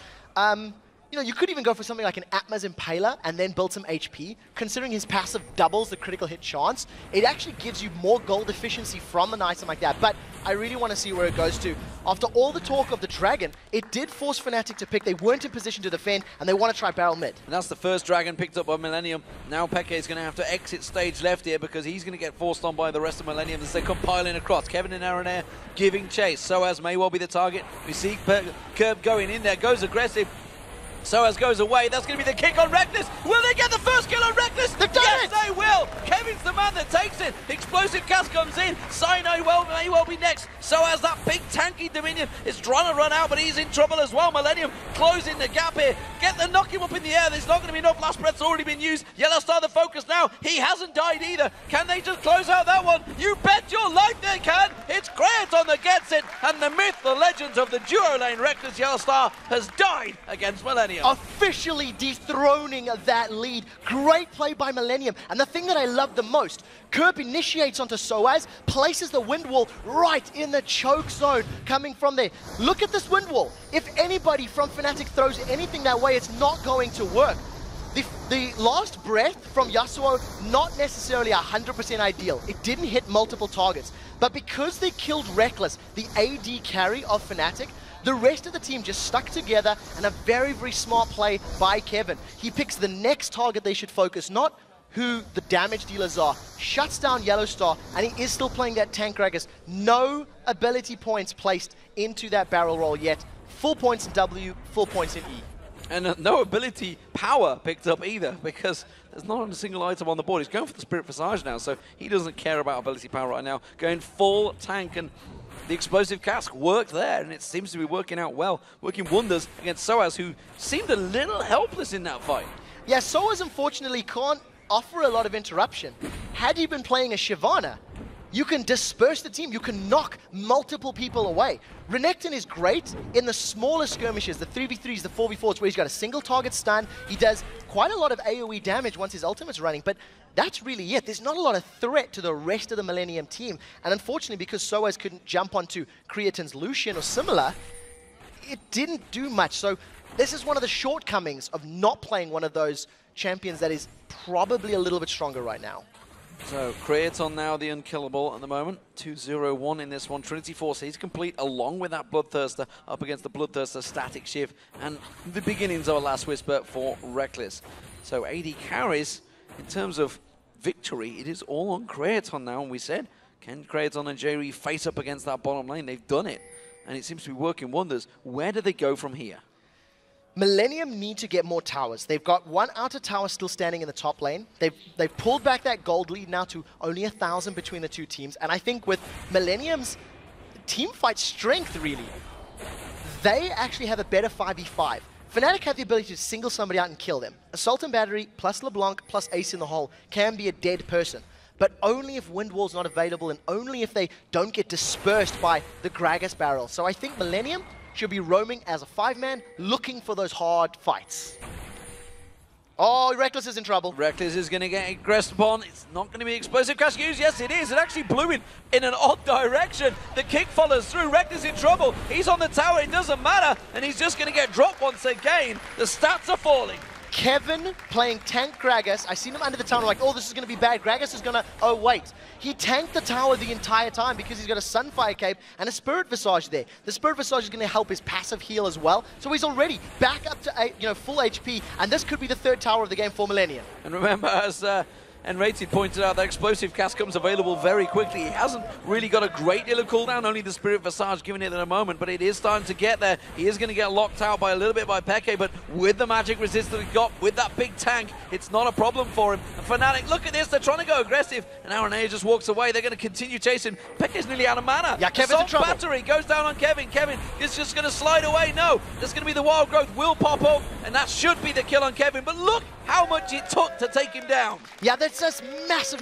You could even go for something like an Atma's Impaler and then build some HP. Considering his passive doubles the critical hit chance, it actually gives you more gold efficiency from an item like that. But I really want to see where it goes to. After all the talk of the Dragon, it did force Fnatic to pick. They weren't in position to defend, and they want to try barrel mid. And that's the first Dragon picked up by Millenium. Now Peke is going to have to exit stage left here, because he's going to get forced on by the rest of Millenium as they come piling across. Kevin and Aranea giving chase. Soaz may well be the target. We see Kerp going in there, goes aggressive. Soaz goes away. That's going to be the kick on Reckless. Will they get the first kill on Reckless? They've done it! Yes, they will. Kevin's the man that takes it. Explosive cast comes in. Cyanide may well be next. Soaz, that big tanky Dominion, is trying to run out, but he's in trouble as well. Millenium closing the gap here. Get the knock him up in the air. There's not going to be enough. Last breath's already been used. Yellow Star the focus now. He hasn't died either. Can they just close out that one? You bet your life they can. It's Kraton that gets it. And the myth, the legend of the duo lane Reckless Yellow Star has died against Millenium. Officially dethroning that lead. Great play by Millenium. And the thing that I love the most, Kerp initiated rotates onto Soaz, places the wind wall right in the choke zone coming from there. Look at this wind wall. If anybody from Fnatic throws anything that way, it's not going to work. The last breath from Yasuo, not necessarily 100% ideal. It didn't hit multiple targets. But because they killed Reckless, the AD carry of Fnatic, the rest of the team just stuck together, and a very, very smart play by Kevin. He picks the next target they should focus, not who the damage dealers are. Shuts down Yellowstar, and he is still playing that tank Gragas. No ability points placed into that barrel roll yet. Full points in W, full points in E. And no ability power picked up either, because there's not a single item on the board. He's going for the Spirit Visage now, so he doesn't care about ability power right now. Going full tank, and the Explosive Cask worked there, and it seems to be working out well. Working wonders against Soaz, who seemed a little helpless in that fight. Yeah, Soaz unfortunately can't offer a lot of interruption. Had you been playing a Shyvana, you can disperse the team. You can knock multiple people away. Renekton is great in the smaller skirmishes, the 3v3s, the 4v4s, where he's got a single target stun. He does quite a lot of AoE damage once his ultimate's running, but that's really it. There's not a lot of threat to the rest of the Millenium team. And unfortunately, because Soaz couldn't jump onto Creatin's Lucian or similar, it didn't do much. So this is one of the shortcomings of not playing one of those champions that is probably a little bit stronger right now. So, Creaton now the unkillable at the moment. 2-0-1 in this one. Trinity Force, he's complete along with that Bloodthirster up against the Bloodthirster Static Shiv, and the beginnings of a Last Whisper for Reckless. So, AD carries, in terms of victory, it is all on Creaton now, and we said, can Creaton and Jerry face up against that bottom lane? They've done it, and it seems to be working wonders. Where do they go from here? Millenium need to get more towers. They've got one outer tower still standing in the top lane. They've pulled back that gold lead now to only 1,000 between the two teams. And I think with Millenium's team fight strength, really, they actually have a better 5v5. Fnatic have the ability to single somebody out and kill them. Assault and Battery plus LeBlanc plus Ace in the hole can be a dead person. But only if Wind Wall's not available, and only if they don't get dispersed by the Gragas barrel. So I think Millenium should be roaming as a 5-man, looking for those hard fights. Oh, Reckless is in trouble. Reckless is going to get aggressed upon. It's not going to be Explosive Cask used. Yes, it is. It actually blew in an odd direction. The kick follows through. Reckless in trouble. He's on the tower. It doesn't matter. And he's just going to get dropped once again. The stats are falling. Kevin playing tank Gragas. I seen him under the tower, like, oh, this is going to be bad. Gragas is going to, oh, wait. He tanked the tower the entire time because he's got a Sunfire Cape and a Spirit Visage there. The Spirit Visage is going to help his passive heal as well. So he's already back up to full HP, and this could be the third tower of the game for Millenium. And remember, as Rated pointed out, that Explosive Cask comes available very quickly. He hasn't really got a great deal of cooldown, only the Spirit Visage giving it in a moment, but it is starting to get there. He is going to get locked out by a little bit by Peke, but with the magic resist that he got, with that big tank, it's not a problem for him. And Fnatic, look at this, they're trying to go aggressive, and Aranea just walks away. They're going to continue chasing. Peke's nearly out of mana. Yeah, Kevin's in trouble. Battery goes down on Kevin. Kevin is just going to slide away. No, there's going to be the Wild Growth will pop up, and that should be the kill on Kevin, but look how much it took to take him down. Yeah, that's just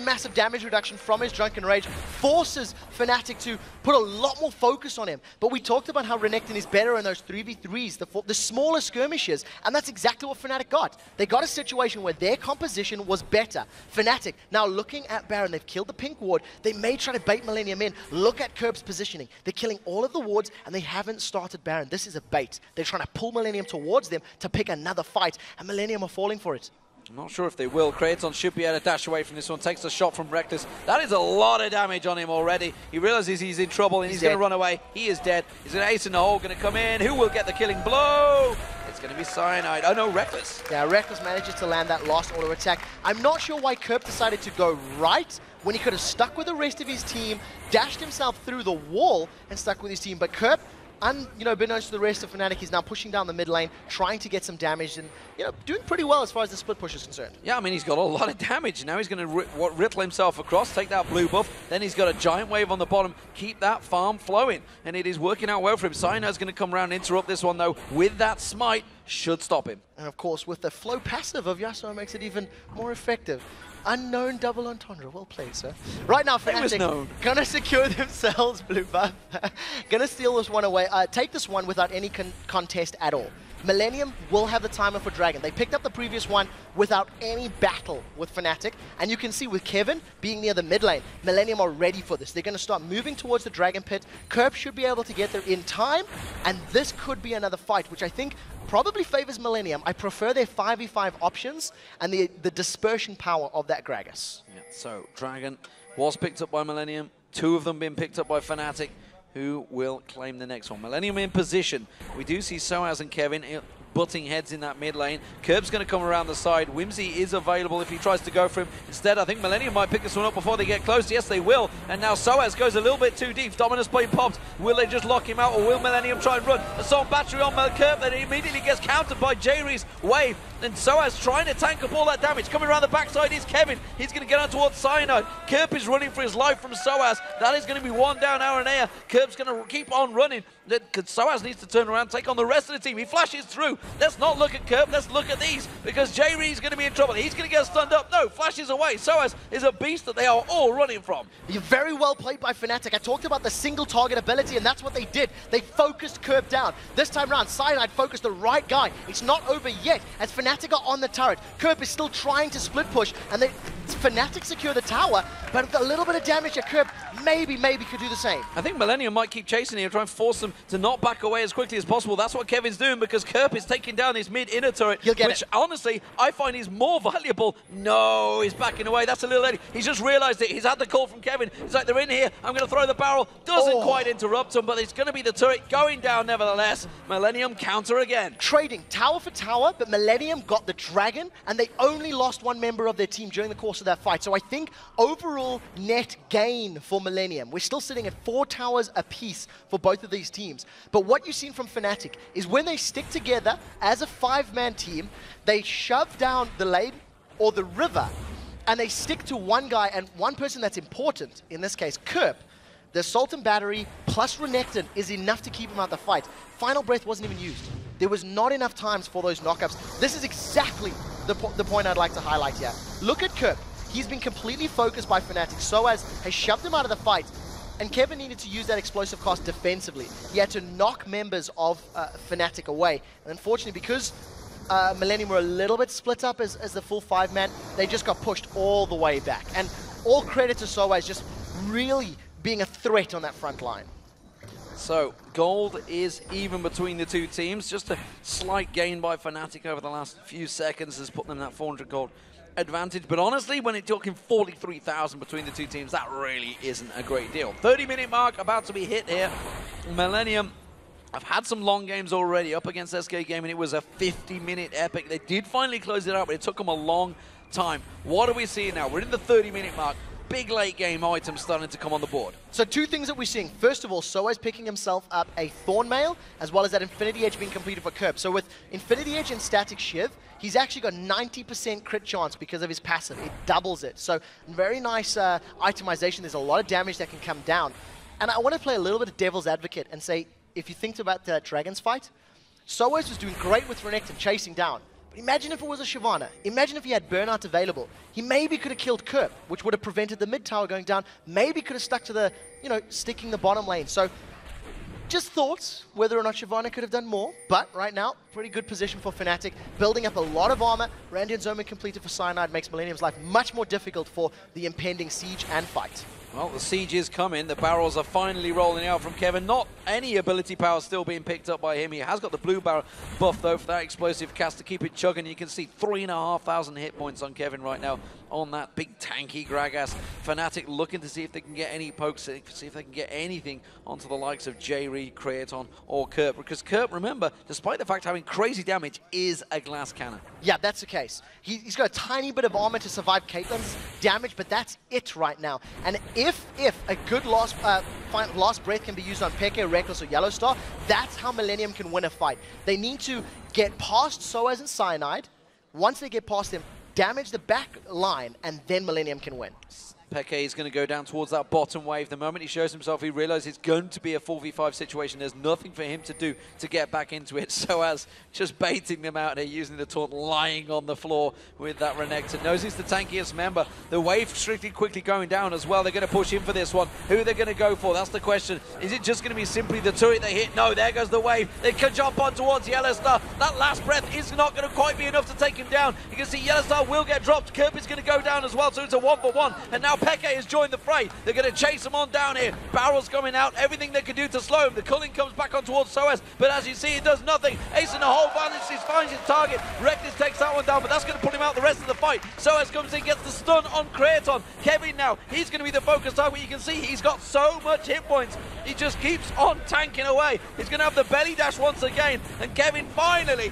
massive damage reduction from his Drunken Rage. Forces Fnatic to put a lot more focus on him. But we talked about how Renekton is better in those 3v3s, the smaller skirmishes, and that's exactly what Fnatic got. They got a situation where their composition was better. Fnatic, now looking at Baron, they've killed the pink ward. They may try to bait Millenium in. Look at Kerb's positioning. They're killing all of the wards, and they haven't started Baron. This is a bait. They're trying to pull Millenium towards them to pick another fight, and Millenium are falling for it. I'm not sure if they will. Kraton should be able to dash away from this one. Takes a shot from Reckless. That is a lot of damage on him already. He realizes he's in trouble and he's going to run away. He is dead. He's an ace in the hole. Going to come in. Who will get the killing blow? It's going to be Cyanide. Oh no, Reckless. Yeah, Reckless manages to land that last auto attack. I'm not sure why Kerb decided to go right when he could have stuck with the rest of his team, dashed himself through the wall and stuck with his team. But Kerb, unbeknownst to the rest of Fnatic, he's now pushing down the mid lane, trying to get some damage, and doing pretty well as far as the split push is concerned. Yeah, I mean, he's got a lot of damage. Now he's going to riddle himself across, take that blue buff, then he's got a giant wave on the bottom, keep that farm flowing, and it is working out well for him. Cyano's going to come around and interrupt this one, though, with that smite, should stop him. And of course, with the flow passive of Yasuo, makes it even more effective. Unknown double entendre. Well played, sir. Right now, Fnatic gonna secure themselves blue buff. Gonna steal this one away. Take this one without any contest at all. Millenium will have the timer for Dragon. They picked up the previous one without any battle with Fnatic, and you can see with Kevin being near the mid lane, Millenium are ready for this. They're going to start moving towards the Dragon Pit. Kerp should be able to get there in time, and this could be another fight, which I think probably favors Millenium. I prefer their 5v5 options and the dispersion power of that Gragas. Yeah, so Dragon was picked up by Millenium, 2 of them being picked up by Fnatic. Who will claim the next one? Millenium in position. We do see Soaz and Kevin butting heads in that mid lane. Kerb's going to come around the side. Whimsy is available if he tries to go for him. Instead, I think Millenium might pick this one up before they get close. Yes, they will. And now Soaz goes a little bit too deep. Dominus Blade pops. Will they just lock him out, or will Millenium try and run? Assault battery on Kerb, then he immediately gets countered by Jayree's wave. And Soaz trying to tank up all that damage. Coming around the backside is Kevin. He's going to get on towards Cyanide. Kerb is running for his life from Soaz. That is going to be one down, Aranea. Kerb's going to keep on running. Soaz needs to turn around, take on the rest of the team. He flashes through. Let's not look at Kerb, let's look at these, because Jayree's going to be in trouble. He's going to get stunned up. No, flashes away. Soaz is a beast that they are all running from. You're very well played by Fnatic. I talked about the single target ability, and that's what they did. They focused Kerb down. This time around, Cyanide focused the right guy. It's not over yet, as Fnatic are on the turret. Kerb is still trying to split push, and Fnatic secure the tower, but with a little bit of damage at Kerb, maybe could do the same. I think Millenium might keep chasing him, try and force them to not back away as quickly as possible. That's what Kevin's doing, because Kerb is taking down his mid-inner turret, which honestly, I find is more valuable. No, he's backing away. That's a little late. He's just realized it. He's had the call from Kevin. He's like, they're in here. I'm going to throw the barrel. Doesn't quite interrupt him, but it's going to be the turret going down nevertheless. Millenium counter again. Trading tower for tower, but Millenium got the Dragon, and they only lost one member of their team during the course of that fight. So I think overall net gain for Millenium. We're still sitting at 4 towers apiece for both of these teams. But what you've seen from Fnatic is when they stick together as a 5-man team, they shove down the lane or the river, and they stick to one guy and one person that's important, in this case, Kerp. The Assault and Battery plus Renekton is enough to keep him out the fight. Final Breath wasn't even used. There was not enough times for those knockups. This is exactly the point I'd like to highlight here. Look at Kerp. He's been completely focused by Fnatic. Soaz has shoved him out of the fight, and Kevin needed to use that explosive cost defensively. He had to knock members of Fnatic away. And unfortunately, because Millenium were a little bit split up as the full 5-man, they just got pushed all the way back. And all credit to Soaz just really being a threat on that front line. So, gold is even between the two teams. Just a slight gain by Fnatic over the last few seconds has put them that 400 gold advantage. But honestly, when it's talking 43,000 between the two teams, that really isn't a great deal. 30-minute mark about to be hit here. Millenium have had some long games already up against SK Gaming. It was a 50-minute epic. They did finally close it out, but it took them a long time. What are we seeing now? We're in the 30-minute mark. Big late game items starting to come on the board. So 2 things that we're seeing. First of all, Soaz picking himself up a Thornmail, as well as that Infinity Edge being completed for Kerb. So with Infinity Edge and Static Shiv, he's actually got 90% crit chance because of his passive. It doubles it. So very nice itemization. There's a lot of damage that can come down. And I want to play a little bit of devil's advocate and say, if you think about the Dragon's fight, Soaz was doing great with Renekton chasing down. Imagine if it was a Shyvana. Imagine if he had Burnout available. He maybe could have killed Kerp, which would have prevented the mid tower going down. Maybe could have stuck to the, sticking the bottom lane. So just thoughts whether or not Shyvana could have done more. But right now, pretty good position for Fnatic. Building up a lot of armor. Randian Zoma completed for Cyanide makes Millenium's life much more difficult for the impending siege and fight. Well, the siege is coming. The barrels are finally rolling out from Kevin. Not any ability power still being picked up by him. He has got the blue barrel buff, though, for that explosive cast to keep it chugging. You can see 3,500 hit points on Kevin right now on that big tanky Gragas. Fnatic looking to see if they can get any pokes, see if they can get anything onto the likes of Jayree, Creaton, or Kerp. Because Kerp, remember, despite the fact having crazy damage, is a glass cannon. Yeah, that's the case. He's got a tiny bit of armor to survive Caitlyn's damage, but that's it right now. And if a good last breath can be used on Peke, Reckless, or Yellowstar, that's how Millenium can win a fight. They need to get past Soaz and Cyanide. Once they get past them, damage the back line, and then Millenium can win. Peke is going to go down towards that bottom wave. The moment he shows himself, he realizes it's going to be a 4v5 situation. There's nothing for him to do to get back into it. So as just baiting them out there, using the taunt, lying on the floor with that Renekton. Knows he's the tankiest member. The wave strictly quickly going down as well. They're going to push in for this one. Who are they going to go for? That's the question. Is it just going to be simply the turret they hit? No, there goes the wave. They can jump on towards Yellowstar. That last breath is not going to quite be enough to take him down. You can see Yellowstar will get dropped. Kirp is going to go down as well, so it's a 1-for-1. And now Peke has joined the fray. They're going to chase him on down here. Barrels coming out. Everything they can do to slow him. The culling comes back on towards Soaz, but as you see, it does nothing. Ace in the hole finds his target. Reckless takes that one down, but that's going to put him out the rest of the fight. Soaz comes in, gets the stun on Kraton. Kevin now, he's going to be the focus target. You can see he's got so much hit points. He just keeps on tanking away. He's going to have the belly dash once again, and Kevin finally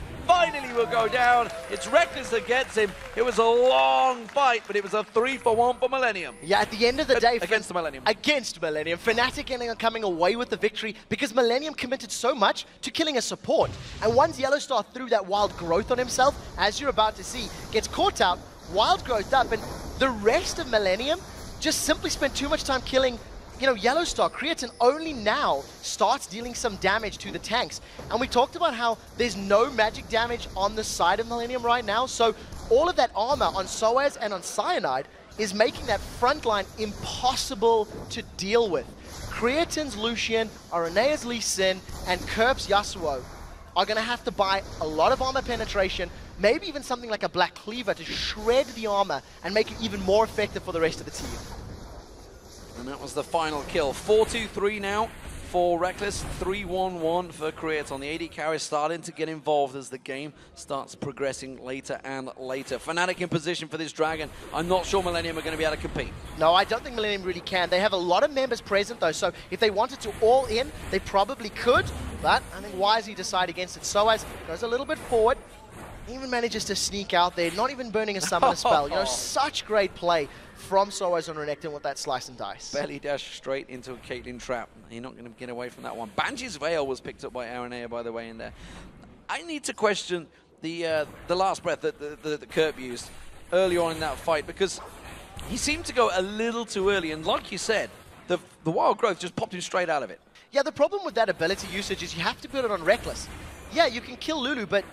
will go down. It's Reckless that gets him. It was a long fight, but it was a 3-for-1 for Millenium. Yeah, at the end of the day... Against the Millenium. Against Millenium. Fnatic ending up coming away with the victory because Millenium committed so much to killing a support. And once Yellowstar threw that wild growth on himself, as you're about to see, gets caught out, wild growth up, and the rest of Millenium just simply spent too much time killing Yellowstar. Creatine only now starts dealing some damage to the tanks. And we talked about how there's no magic damage on the side of Millenium right now. So all of that armor on Soaz and on Cyanide is making that front line impossible to deal with. Creatine's Lucian, Arenea's Lee Sin, and Kirp's Yasuo are going to have to buy a lot of armor penetration, maybe even something like a Black Cleaver to shred the armor and make it even more effective for the rest of the team. And that was the final kill. 4-2-3 now for Reckless, 3-1-1 for Creaton. The AD carry is starting to get involved as the game starts progressing later and later. Fnatic in position for this Dragon. I'm not sure Millenium are going to be able to compete. No, I don't think Millenium really can. They have a lot of members present though, so if they wanted to all in, they probably could. But I think wisely decide against it. Soaz goes a little bit forward. Even manages to sneak out there, not even burning a summoner spell. Such great play from Soaz on Renekton with that slice and dice. Belly dash straight into a Caitlyn trap. You're not going to get away from that one. Banshee's Veil was picked up by Aranea, by the way, in there. I need to question the last breath that the Kirp used early on in that fight, because he seemed to go a little too early, and like you said, the wild growth just popped him straight out of it. Yeah, the problem with that ability usage is you have to put it on Reckless. Yeah, you can kill Lulu, but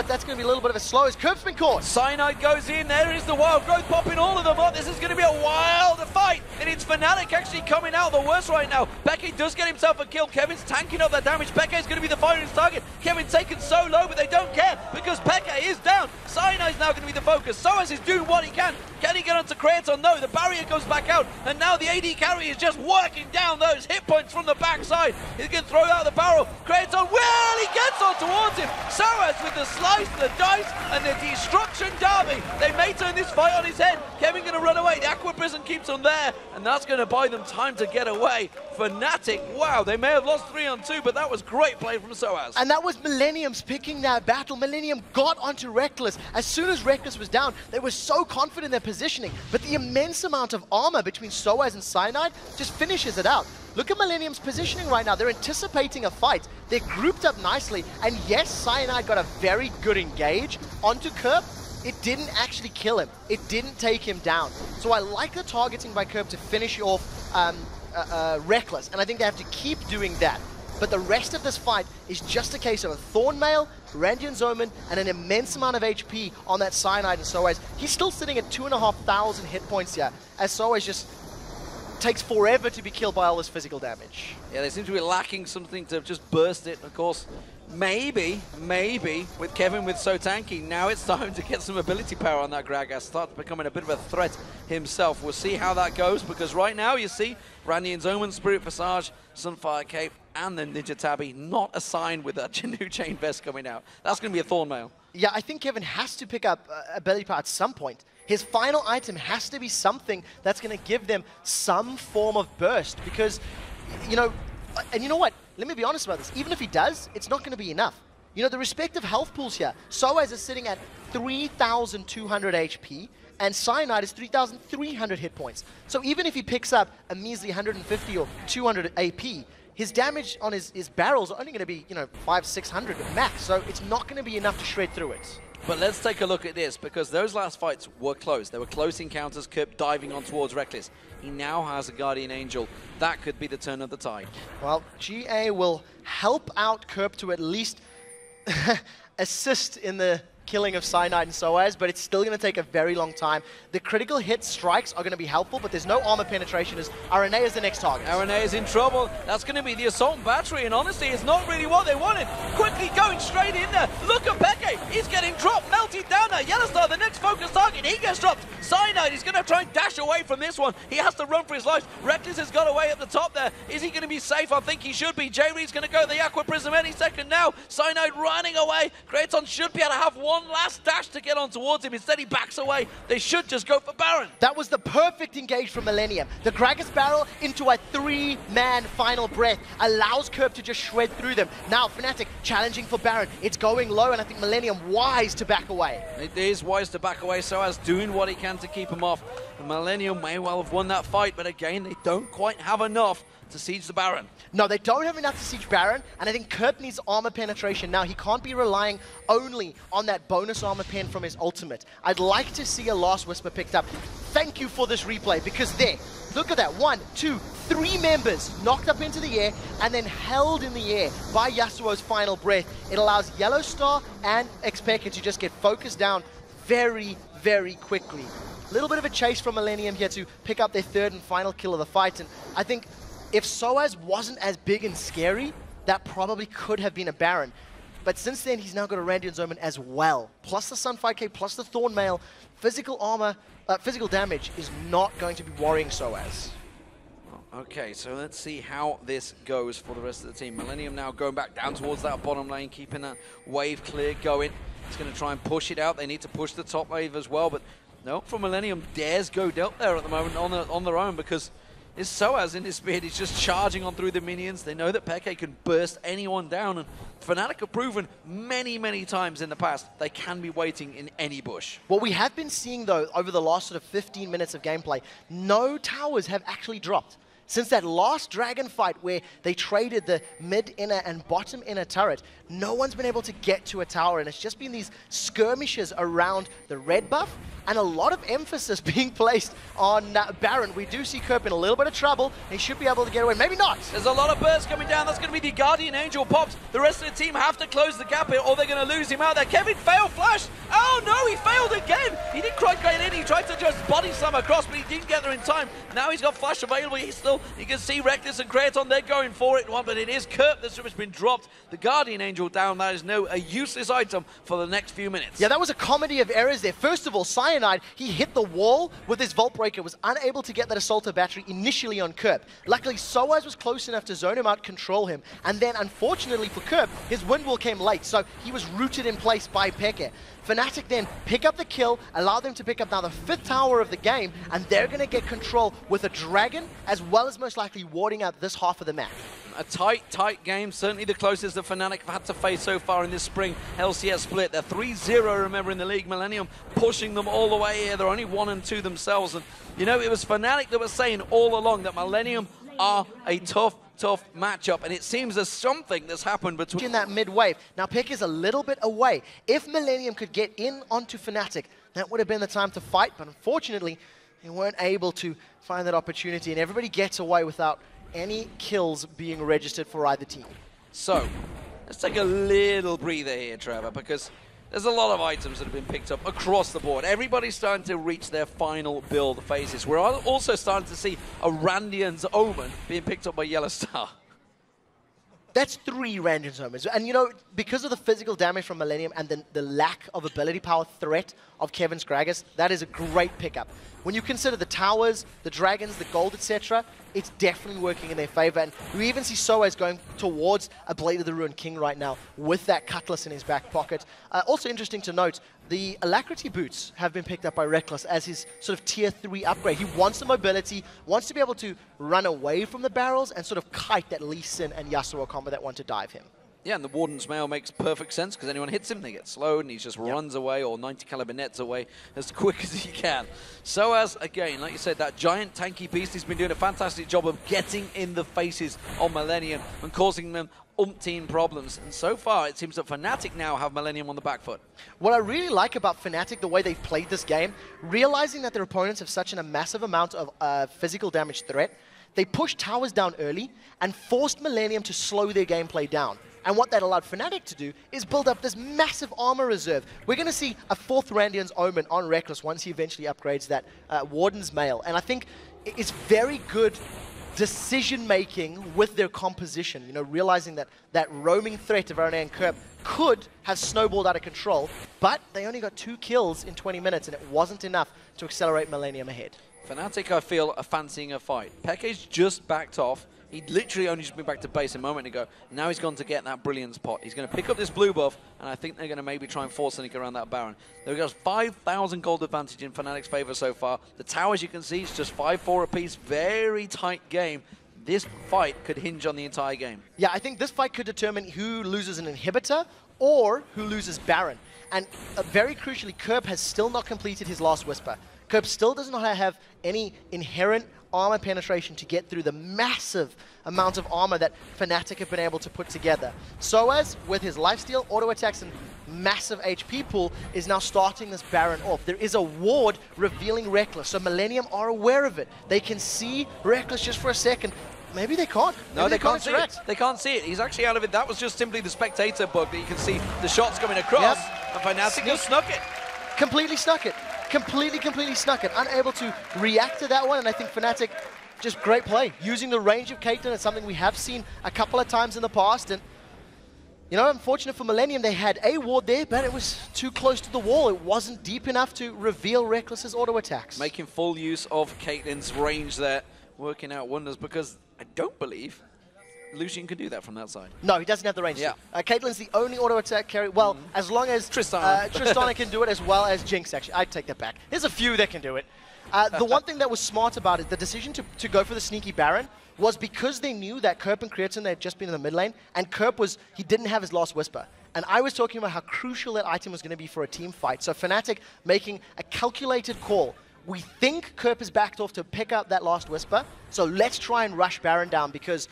that's going to be a little bit of a slow as Kirp's been caught. Cyanide goes in, there is the wild growth popping all of them up. This is going to be a wild fight, and it's Fnatic actually coming out the worst right now. Peke does get himself a kill. Kevin's tanking up that damage. Peke is going to be the fighting target. Kevin taken so low, but they don't care because Peke is down. Cyanide's now going to be the focus. Soaz is doing what he can. Can he get onto Kraton? No, the barrier goes back out, and now the AD carry is just working down those hit points from the backside. He's going to throw out the barrel. Kraton, well, he gets on towards him. Soaz with the slice, the dice, and the destruction derby. They may turn this fight on his head. Kevin going to run away. The Aqua Prison keeps him there, and that's going to buy them time to get away. Fnatic, wow, they may have lost 3-on-2, but that was great play from Soaz. And that was Millenium's picking that battle. Millenium got onto Reckless. As soon as Reckless was down, they were so confident in their positioning, but the immense amount of armor between Soaz and Cyanide just finishes it out. Look at Millenium's positioning right now. They're anticipating a fight. They're grouped up nicely, and yes, Cyanide got a very good engage onto Kirp. It didn't actually kill him. It didn't take him down. So I like the targeting by Kirp to finish off Reckless, and I think they have to keep doing that. But the rest of this fight is just a case of a Thornmail, Randian's Omen, and an immense amount of HP on that Cyanide and Soaz. He's still sitting at 2,500 hit points here, as Soaz just takes forever to be killed by all this physical damage. Yeah, they seem to be lacking something to just burst it. Of course, maybe, with Kevin with so tanky, now it's time to get some ability power on that Gragas. Starts becoming a bit of a threat himself. We'll see how that goes, because right now you see Randian's Omen, Spirit Visage, Sunfire Cape, and the Ninja Tabby not assigned with that Janu Chain Vest coming out. That's going to be a Thornmail. Yeah, I think Kevin has to pick up ability power at some point. His final item has to be something that's going to give them some form of burst, because, and you know what? Let me be honest about this. Even if he does, it's not going to be enough. The respective health pools here. Soaz is sitting at 3,200 HP, and Cyanide is 3,300 hit points. So even if he picks up a measly 150 or 200 AP, his damage on his barrels are only going to be, 500-600 max. So it's not going to be enough to shred through it. But let's take a look at this, because those last fights were close. They were close encounters, Kerp diving on towards Reckless. He now has a Guardian Angel. That could be the turn of the tide. Well, GA will help out Kerp to at least assist in the killing of Cyanide and Soaz, but it's still going to take a very long time. The critical hit strikes are going to be helpful, but there's no armor penetration as RNA is the next target. RNA is in trouble. That's going to be the Assault Battery, and honestly, it's not really what they wanted. Quickly going straight in there. Look at Peke. He's getting dropped, melted down there. Yellowstar, the next focus target, he gets dropped. Cyanide is going to try and dash away from this one. He has to run for his life. Reckless has got away at the top there. Is he going to be safe? I think he should be. J-Reed's going to go the Aqua Prism any second now. Cyanide running away. Kraton should be able to have one last dash to get on towards him. Instead, he backs away. They should just go for Baron. That was the perfect engage from Millenium. The Gragas barrel into a 3-man final breath allows Kerp to just shred through them. Now, Fnatic challenging for Baron. It's going low, and I think Millenium wise to back away. It is wise to back away, so as doing what he can to keep him off. The Millenium may well have won that fight, but again, they don't quite have enough to siege the Baron. No, they don't have enough to siege Baron, and I think Kerp needs armor penetration now. He can't be relying only on that bonus armor pen from his ultimate. I'd like to see a Last Whisper picked up. Thank you for this replay, because there, look at that. 1, 2, 3 members knocked up into the air and then held in the air by Yasuo's final breath. It allows Yellowstar and Xpeke to just get focused down very, very quickly. A little bit of a chase from Millenium here to pick up their third and final kill of the fight, and I think if Soaz wasn't as big and scary, that probably could have been a Baron. But since then, he's now got a Radiant's Omen as well. Plus the Sunfire Cape, plus the Thorn Mail. Physical armor, physical damage is not going to be worrying Soaz. Okay, so let's see how this goes for the rest of the team. Millenium now going back down towards that bottom lane, keeping that wave clear going. He's going to try and push it out. They need to push the top wave as well, but no, from Millenium dares go dealt there at the moment on their own, because is Soaz in his speed. He's just charging on through the minions. They know that Peke can burst anyone down, and Fnatic have proven many, many times in the past they can be waiting in any bush. What we have been seeing, though, over the last sort of 15 minutes of gameplay, no towers have actually dropped. Since that last Dragon fight where they traded the mid inner and bottom inner turret, no one's been able to get to a tower, and it's just been these skirmishes around the red buff and a lot of emphasis being placed on Baron. We do see Kerp in a little bit of trouble. He should be able to get away. Maybe not. There's a lot of bursts coming down. That's going to be the Guardian Angel pops. The rest of the team have to close the gap here, or they're going to lose him out there. Kevin failed flash. Oh no, he failed again. He didn't quite get in. He tried to just body slam across, but he didn't get there in time. Now he's got flash available. You can see Reckless and Kraton, they're going for it. But it is Kerp that's been dropped. The Guardian Angel down. That is a useless item for the next few minutes. Yeah, that was a comedy of errors there. First of all, Cyanide, he hit the wall with his Vault Breaker, was unable to get that Assaulter Battery initially on Kerp. Luckily, Soaz was close enough to zone him out, control him, and then unfortunately for Kerp, his Wind Wall came late, so he was rooted in place by Peke. Fnatic then pick up the kill, allow them to pick up now the 5th tower of the game, and they're going to get control with a Dragon, as well as most likely warding out this half of the map. A tight game, certainly the closest the Fnatic have had to face so far in this spring LCS split. They're 3-0, remember, in the league. Millenium pushing them all the way here. They're only 1 and 2 themselves. And, you know, it was Fnatic that was saying all along that Millenium are a tough matchup, and it seems there's something that's happened between in that mid wave. Now Peke is a little bit away. If Millenium could get in onto Fnatic, that would have been the time to fight, but unfortunately they weren't able to find that opportunity, and everybody gets away without any kills being registered for either team. So let's take a little breather here, Trevor, because there's a lot of items that have been picked up across the board. Everybody's starting to reach their final build phases. We're also starting to see a Randian's Omen being picked up by Yellowstar. That's 3 Randian's Omens. And you know, because of the physical damage from Millenium and the lack of ability power threat of Kevin's Gragas, that is a great pickup. When you consider the towers, the dragons, the gold, etc., it's definitely working in their favor. And we even see Soaz going towards a Blade of the Ruined King right now with that cutlass in his back pocket. Also interesting to note, the Alacrity boots have been picked up by Reckless as his sort of tier 3 upgrade. He wants the mobility, wants to be able to run away from the barrels and sort of kite that Lee Sin and Yasuo combo that want to dive him. Yeah, and the Warden's Mail makes perfect sense because anyone hits him, they get slowed, and he just runs away or 90 caliber nets away as quick as he can. So as, again, like you said, that giant tanky beast, he's been doing a fantastic job of getting in the faces of Millenium and causing them umpteen problems. And so far, it seems that Fnatic now have Millenium on the back foot. What I really like about Fnatic, the way they've played this game, realizing that their opponents have such a massive amount of physical damage threat, they pushed towers down early and forced Millenium to slow their gameplay down. And what that allowed Fnatic to do is build up this massive armor reserve. We're going to see a 4th Randian's Omen on Reckless once he eventually upgrades that Warden's Mail. And I think it's very good decision-making with their composition. You know, realizing that that roaming threat of Arena and Kerp could have snowballed out of control, but they only got 2 kills in 20 minutes, and it wasn't enough to accelerate Millenium ahead. Fnatic, I feel, are fancying a fight. Peke's just backed off. He'd literally only just been back to base a moment ago. Now he's gone to get that Brilliance pot. He's going to pick up this blue buff, and I think they're going to maybe try and force Sonic around that Baron. They've got 5,000 gold advantage in Fnatic's favor so far. The towers, you can see, it's just 5-4 apiece. Very tight game. This fight could hinge on the entire game. Yeah, I think this fight could determine who loses an inhibitor or who loses Baron. And very crucially, Kerp has still not completed his last Whisper. Kerp still does not have any inherent armor penetration to get through the massive amount of armor that Fnatic have been able to put together. Soaz, with his lifesteal, auto attacks, and massive HP pool, is now starting this Baron off. There is a ward revealing Reckless, so Millenium are aware of it. They can see Reckless just for a second. Maybe they can't. No, they can't see it. They can't see it. He's actually out of it. That was just simply the spectator bug that you can see the shots coming across. Yep. And Fnatic just snuck it. Completely snuck it. Completely snuck it. Unable to react to that one, and I think Fnatic, just great play. Using the range of Caitlyn is something we have seen a couple of times in the past, and you know, unfortunate for Millenium, they had a ward there, but it was too close to the wall. It wasn't deep enough to reveal Reckless's auto attacks. Making full use of Caitlyn's range there, working out wonders, because I don't believe Lucian can do that from that side. No, he doesn't have the range. Yeah. Caitlyn's the only auto attack carry. Well, as long as Tristana can do it, as well as Jinx, actually. I take that back. There's a few that can do it. The one thing that was smart about it, the decision to go for the sneaky Baron, was because they knew that Kerp and Creatine had just been in the mid lane, and Kerp he didn't have his last Whisper. And I was talking about how crucial that item was going to be for a team fight. So Fnatic making a calculated call. We think Kerp is backed off to pick up that last Whisper, so let's try and rush Baron down, because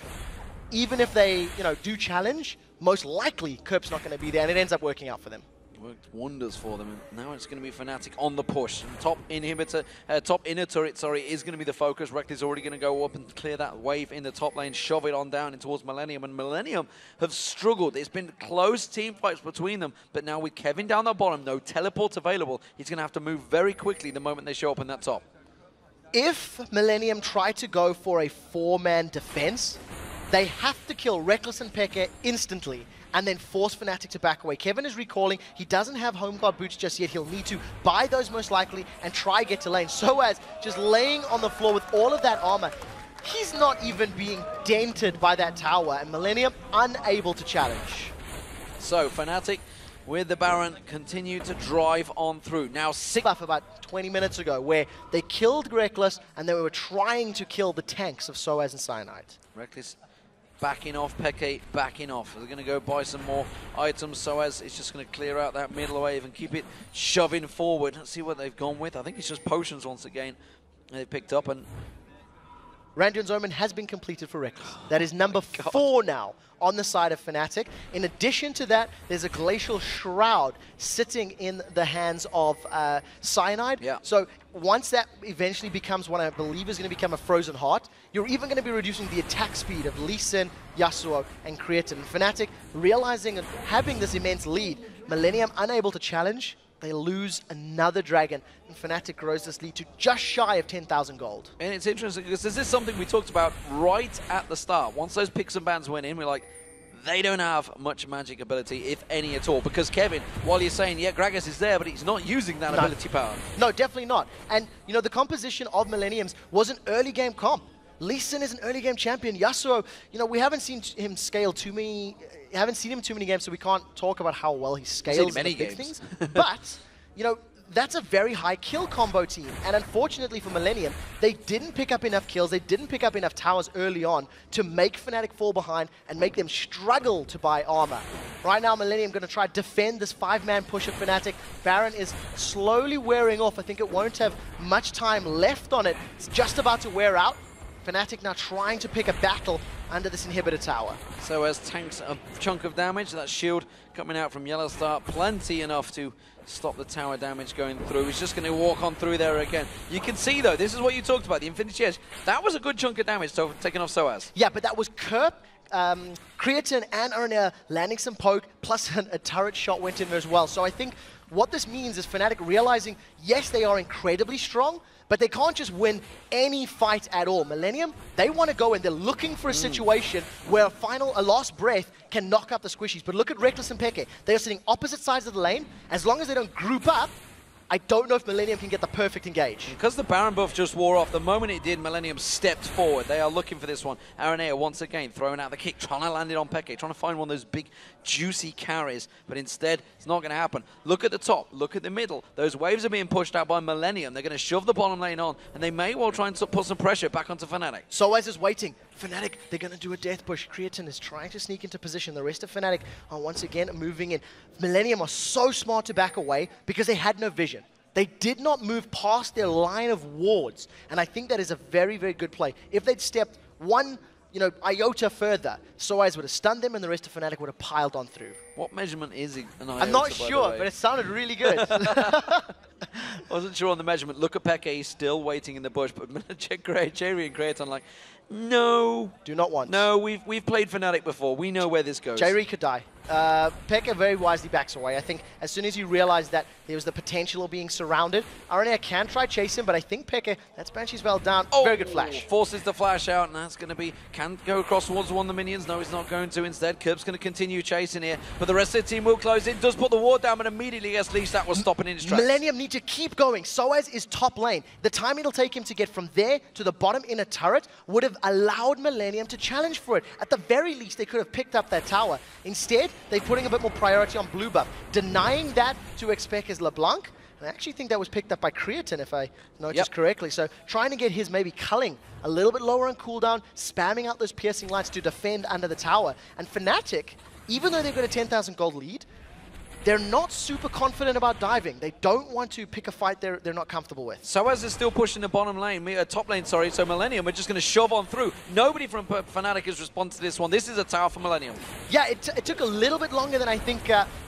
even if they, do challenge, most likely Kerp's not going to be there, and it ends up working out for them. Worked wonders for them, and now it's going to be Fnatic on the push. Top inner turret, is going to be the focus. Rekt is already going to go up and clear that wave in the top lane, shove it on down in towards Millenium, and Millenium have struggled. It's been close team fights between them, but now with Kevin down the bottom, no teleport available, he's going to have to move very quickly the moment they show up in that top. If Millenium try to go for a 4-man defense, they have to kill Reckless and Peke instantly, and then force Fnatic to back away. Kevin is recalling, he doesn't have Home Guard boots just yet. He'll need to buy those most likely and try get to lane. Soaz just laying on the floor with all of that armor. He's not even being dented by that tower, and Millenium unable to challenge. So Fnatic with the Baron continue to drive on through. Now stuff about 20 minutes ago where they killed Reckless and they were trying to kill the tanks of Soaz and Cyanide. Reckless backing off, Peke backing off. They're going to go buy some more items. Soaz is just going to clear out that middle wave and keep it shoving forward. Let's see what they've gone with. I think it's just potions once again they've picked up. And Randuin's Omen has been completed for Reckless. That is number 4 now on the side of Fnatic. In addition to that, there's a Glacial Shroud sitting in the hands of Cyanide. Yeah. So once that eventually becomes what I believe is going to become a Frozen Heart, you're even going to be reducing the attack speed of Lee Sin, Yasuo, and Creatine. Fnatic, realizing and having this immense lead, Millenium unable to challenge, they lose another dragon, and Fnatic grows this lead to just shy of 10,000 gold. And it's interesting because this is something we talked about right at the start. Once those picks and bans went in, we're like, they don't have much magic ability, if any at all. Because Kevin, while you're saying, yeah, Gragas is there, but he's not using that ability power. No, definitely not. And, the composition of Millenniums was an early game comp. Lee Sin is an early game champion. Yasuo, we haven't seen him scale too many... haven't seen him too many games, so we can't talk about how well he scales many big games. things. But, that's a very high kill combo team. And unfortunately for Millenium, they didn't pick up enough kills, they didn't pick up enough towers early on to make Fnatic fall behind and make them struggle to buy armor. Right now, Millenium going to try to defend this 5-man push of Fnatic. Baron is slowly wearing off. I think it won't have much time left on it. It's just about to wear out. Fnatic now trying to pick a battle under this inhibitor tower. So as tanks a chunk of damage, that shield coming out from Yellow Star, plenty enough to stop the tower damage going through. He's just going to walk on through there again. You can see though, this is what you talked about, the Infinity Edge. That was a good chunk of damage so taken off Soaz. Yeah, but that was Kerp, Creatine and Aranea landing some poke, plus a turret shot went in there as well. So I think what this means is Fnatic realizing, yes, they are incredibly strong, but they can't just win any fight at all. Millenium, they want to go and they're looking for a situation where a last breath can knock up the squishies. But look at Reckless and Peke. They are sitting opposite sides of the lane. As long as they don't group up, I don't know if Millenium can get the perfect engage. Because the Baron buff just wore off, the moment it did, Millenium stepped forward. They are looking for this one. Aranea once again throwing out the kick, trying to land it on Peke, trying to find one of those big, juicy carries, but instead, it's not going to happen. Look at the top, look at the middle. Those waves are being pushed out by Millenium. They're going to shove the bottom lane on, and they may well try and put some pressure back onto Fnatic. Soaz is waiting. Fnatic, they're going to do a death push. Creatine is trying to sneak into position. The rest of Fnatic are once again moving in. Millenium are so smart to back away because they had no vision. They did not move past their line of wards, and I think that is a very, very good play. If they'd stepped one, iota further, Soaz would have stunned them, and the rest of Fnatic would have piled on through. What measurement is an iota? I'm not sure, but it sounded really good. Wasn't sure on the measurement. Look at Peke, he's still waiting in the bush, but Jerry and Creaton like, no. Do not want. No, we've played Fnatic before. We know where this goes. Jerry could die. Pekka very wisely backs away. I think as soon as you realize that there was the potential of being surrounded, Aranea can try chase him, but I think Pekka, that's Banshee's well down. Oh, very good flash. Forces the flash out, and that's going to be, can go across towards one of the minions. No, he's not going to. Instead, Kirp's going to continue chasing here, but the rest of the team will close in. Does put the ward down, but immediately gets leashed. That was stopping in his tracks. Millenium need to keep going. Soaz is top lane. The time it'll take him to get from there to the bottom in a turret would have allowed Millenium to challenge for it. At the very least, they could have picked up that tower. Instead, they're putting a bit more priority on blue buff, denying that to Expec's LeBlanc. And I actually think that was picked up by Creatine, if I noticed correctly. So trying to get his maybe culling a little bit lower on cooldown, spamming out those piercing lights to defend under the tower. And Fnatic, even though they've got a 10,000 gold lead, they're not super confident about diving. They don't want to pick a fight they're not comfortable with. Soaz is still pushing the bottom lane, top lane, sorry, so Millenium are just going to shove on through. Nobody from Fnatic has responded to this one. This is a tower for Millenium. Yeah, it took a little bit longer than I think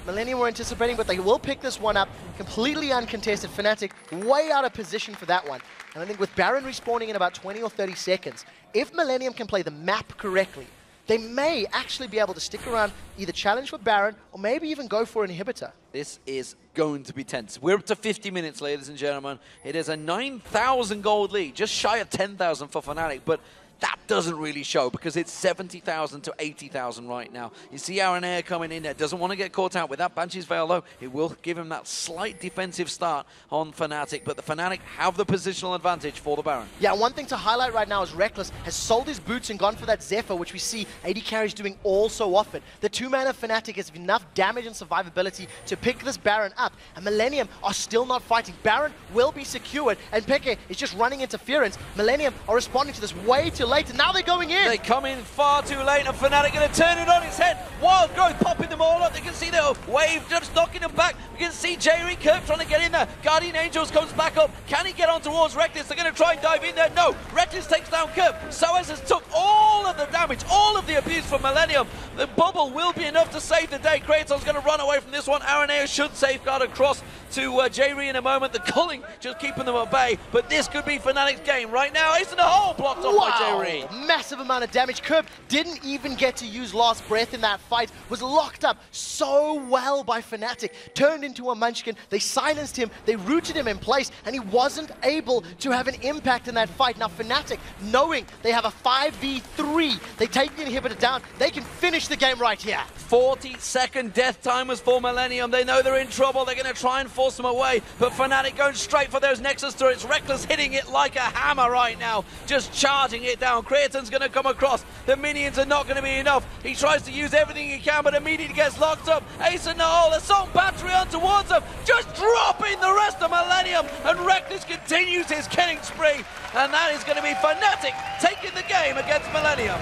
Millenium were anticipating, but they will pick this one up completely uncontested. Fnatic way out of position for that one. And I think with Baron respawning in about 20 or 30 seconds, if Millenium can play the map correctly, they may actually be able to stick around, either challenge for Baron, or maybe even go for an inhibitor. This is going to be tense. We're up to 50 minutes, ladies and gentlemen. It is a 9,000 gold lead, just shy of 10,000 for Fnatic, but that doesn't really show because it's 70,000 to 80,000 right now. You see Aranea coming in there, doesn't want to get caught out with that Banshee's Veil though. It will give him that slight defensive start on Fnatic, but the Fnatic have the positional advantage for the Baron. Yeah, one thing to highlight right now is Reckless has sold his boots and gone for that Zephyr, which we see AD carries doing all so often. The two-man of Fnatic has enough damage and survivability to pick this Baron up, and Millenium are still not fighting. Baron will be secured, and Peke is just running interference. Millenium are responding to this way too late, and now they're going in. They come in far too late, and Fnatic going to turn it on its head. Wild Growth popping them all up. They can see the wave just knocking them back. We can see Jerry Kirk trying to get in there. Guardian Angels comes back up. Can he get on towards Reckless? They're going to try and dive in there. No. Reckless takes down Kirk. Soaz has took all of the damage, all of the abuse from Millenium. The bubble will be enough to save the day. Kratos going to run away from this one. Aranea should safeguard across to Jerry in a moment. The culling just keeping them at bay, but this could be Fnatic's game right now. Ace in the hole blocked off by Jerry. Massive amount of damage. Kerp didn't even get to use last breath in that fight. Was locked up so well by Fnatic. Turned into a munchkin. They silenced him. They rooted him in place, and he wasn't able to have an impact in that fight. Now Fnatic, knowing they have a 5v3, they take the inhibitor down. They can finish the game right here. 40-second death timers for Millenium. They know they're in trouble. They're going to try and force them away, but Fnatic going straight for those Nexus turrets. Reckless hitting it like a hammer right now, just charging it down. Creaton's going to come across. The minions are not going to be enough. He tries to use everything he can, but immediately gets locked up. Ace in the hole, Assault Battery on towards him, just dropping the rest of Millenium, and Reckless continues his killing spree, and that is going to be Fnatic taking the game against Millenium.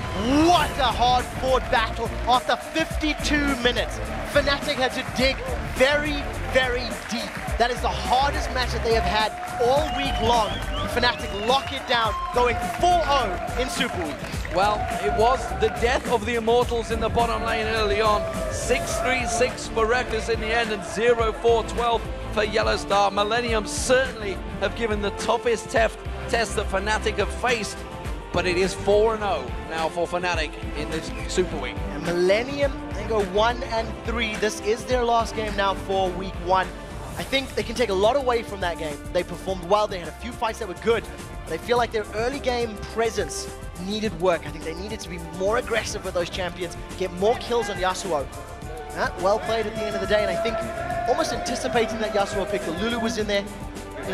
What a hard-fought battle after 52 minutes. Fnatic had to dig very, very deep. That is the hardest match that they have had all week long. Fnatic lock it down, going 4-0 in Super Week. Well, it was the death of the Immortals in the bottom lane early on. 6-3-6 for Reckless in the end, and 0-4-12 for Yellowstar. Millenium certainly have given the toughest test that Fnatic have faced, but it is 4-0 now for Fnatic in this Super Week. And Millenium, they go 1-3. This is their last game now for Week 1. I think they can take a lot away from that game. They performed well, they had a few fights that were good. But I feel like their early game presence needed work. I think they needed to be more aggressive with those champions, get more kills on Yasuo. Well played at the end of the day, and I think almost anticipating that Yasuo pick, the Lulu was in there,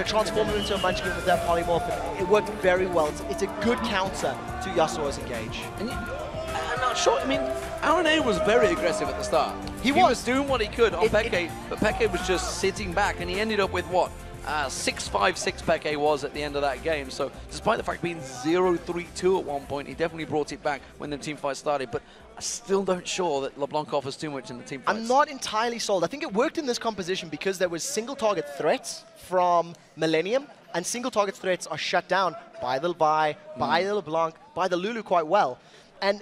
transform him into a Munchkin with that polymorph. It worked very well. It's a good counter to Yasuo's engage. And I'm not sure, I mean, RNA was very aggressive at the start. He was doing what he could on Peke, but Peke was just sitting back, and he ended up with what? 6-5-6 Peke was at the end of that game. So despite the fact being 0-3-2 at one point, he definitely brought it back when the team fight started. But I still don't sure that LeBlanc offers too much in the team fights. I'm not entirely sold. I think it worked in this composition because there was single target threats from Millenium, and single target threats are shut down by the Vi, by the LeBlanc, by the Lulu quite well. And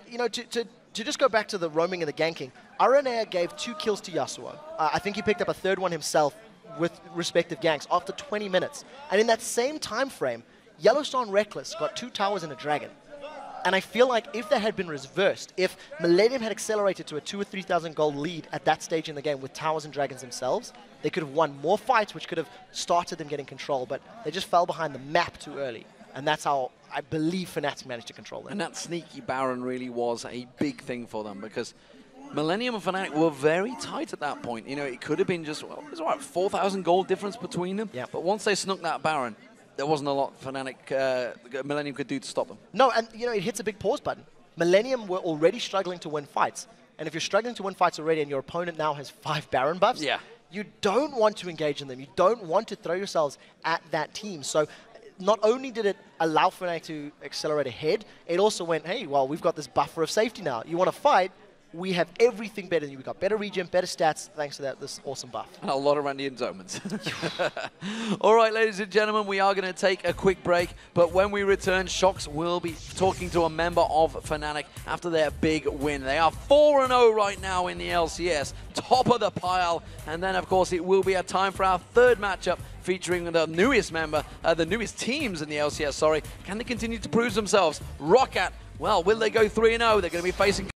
to just go back to the roaming and the ganking, RNA gave 2 kills to Yasuo. I think he picked up a third one himself with respective ganks after 20 minutes. And in that same time frame, Yellowstar and Reckless got 2 towers and a dragon. And I feel like if that had been reversed, if Millenium had accelerated to a 2,000 or 3,000 gold lead at that stage in the game with towers and dragons themselves, they could have won more fights, which could have started them getting control, but they just fell behind the map too early. And that's how I believe Fnatic managed to control them. And that sneaky Baron really was a big thing for them, because Millenium and Fnatic were very tight at that point. It could have been just, well, it was about 4,000 gold difference between them. Yep. But once they snuck that Baron, there wasn't a lot Millenium could do to stop them. No, and it hits a big pause button. Millenium were already struggling to win fights. And if you're struggling to win fights already and your opponent now has 5 Baron buffs, you don't want to engage in them. You don't want to throw yourselves at that team. So not only did it allow Fnatic to accelerate ahead, it also went, hey, well, we've got this buffer of safety now. You want to fight? We have everything better than you. We've got better regen, better stats, thanks to this awesome buff. And a lot of Randian's omens. All right, ladies and gentlemen, we are going to take a quick break, but when we return, Shox will be talking to a member of Fnatic after their big win. They are 4-0 right now in the LCS, top of the pile, and then, of course, it will be a time for our third matchup featuring the newest member, the newest teams in the LCS, sorry. Can they continue to prove themselves? Roccat, well, will they go 3-0? They're going to be facing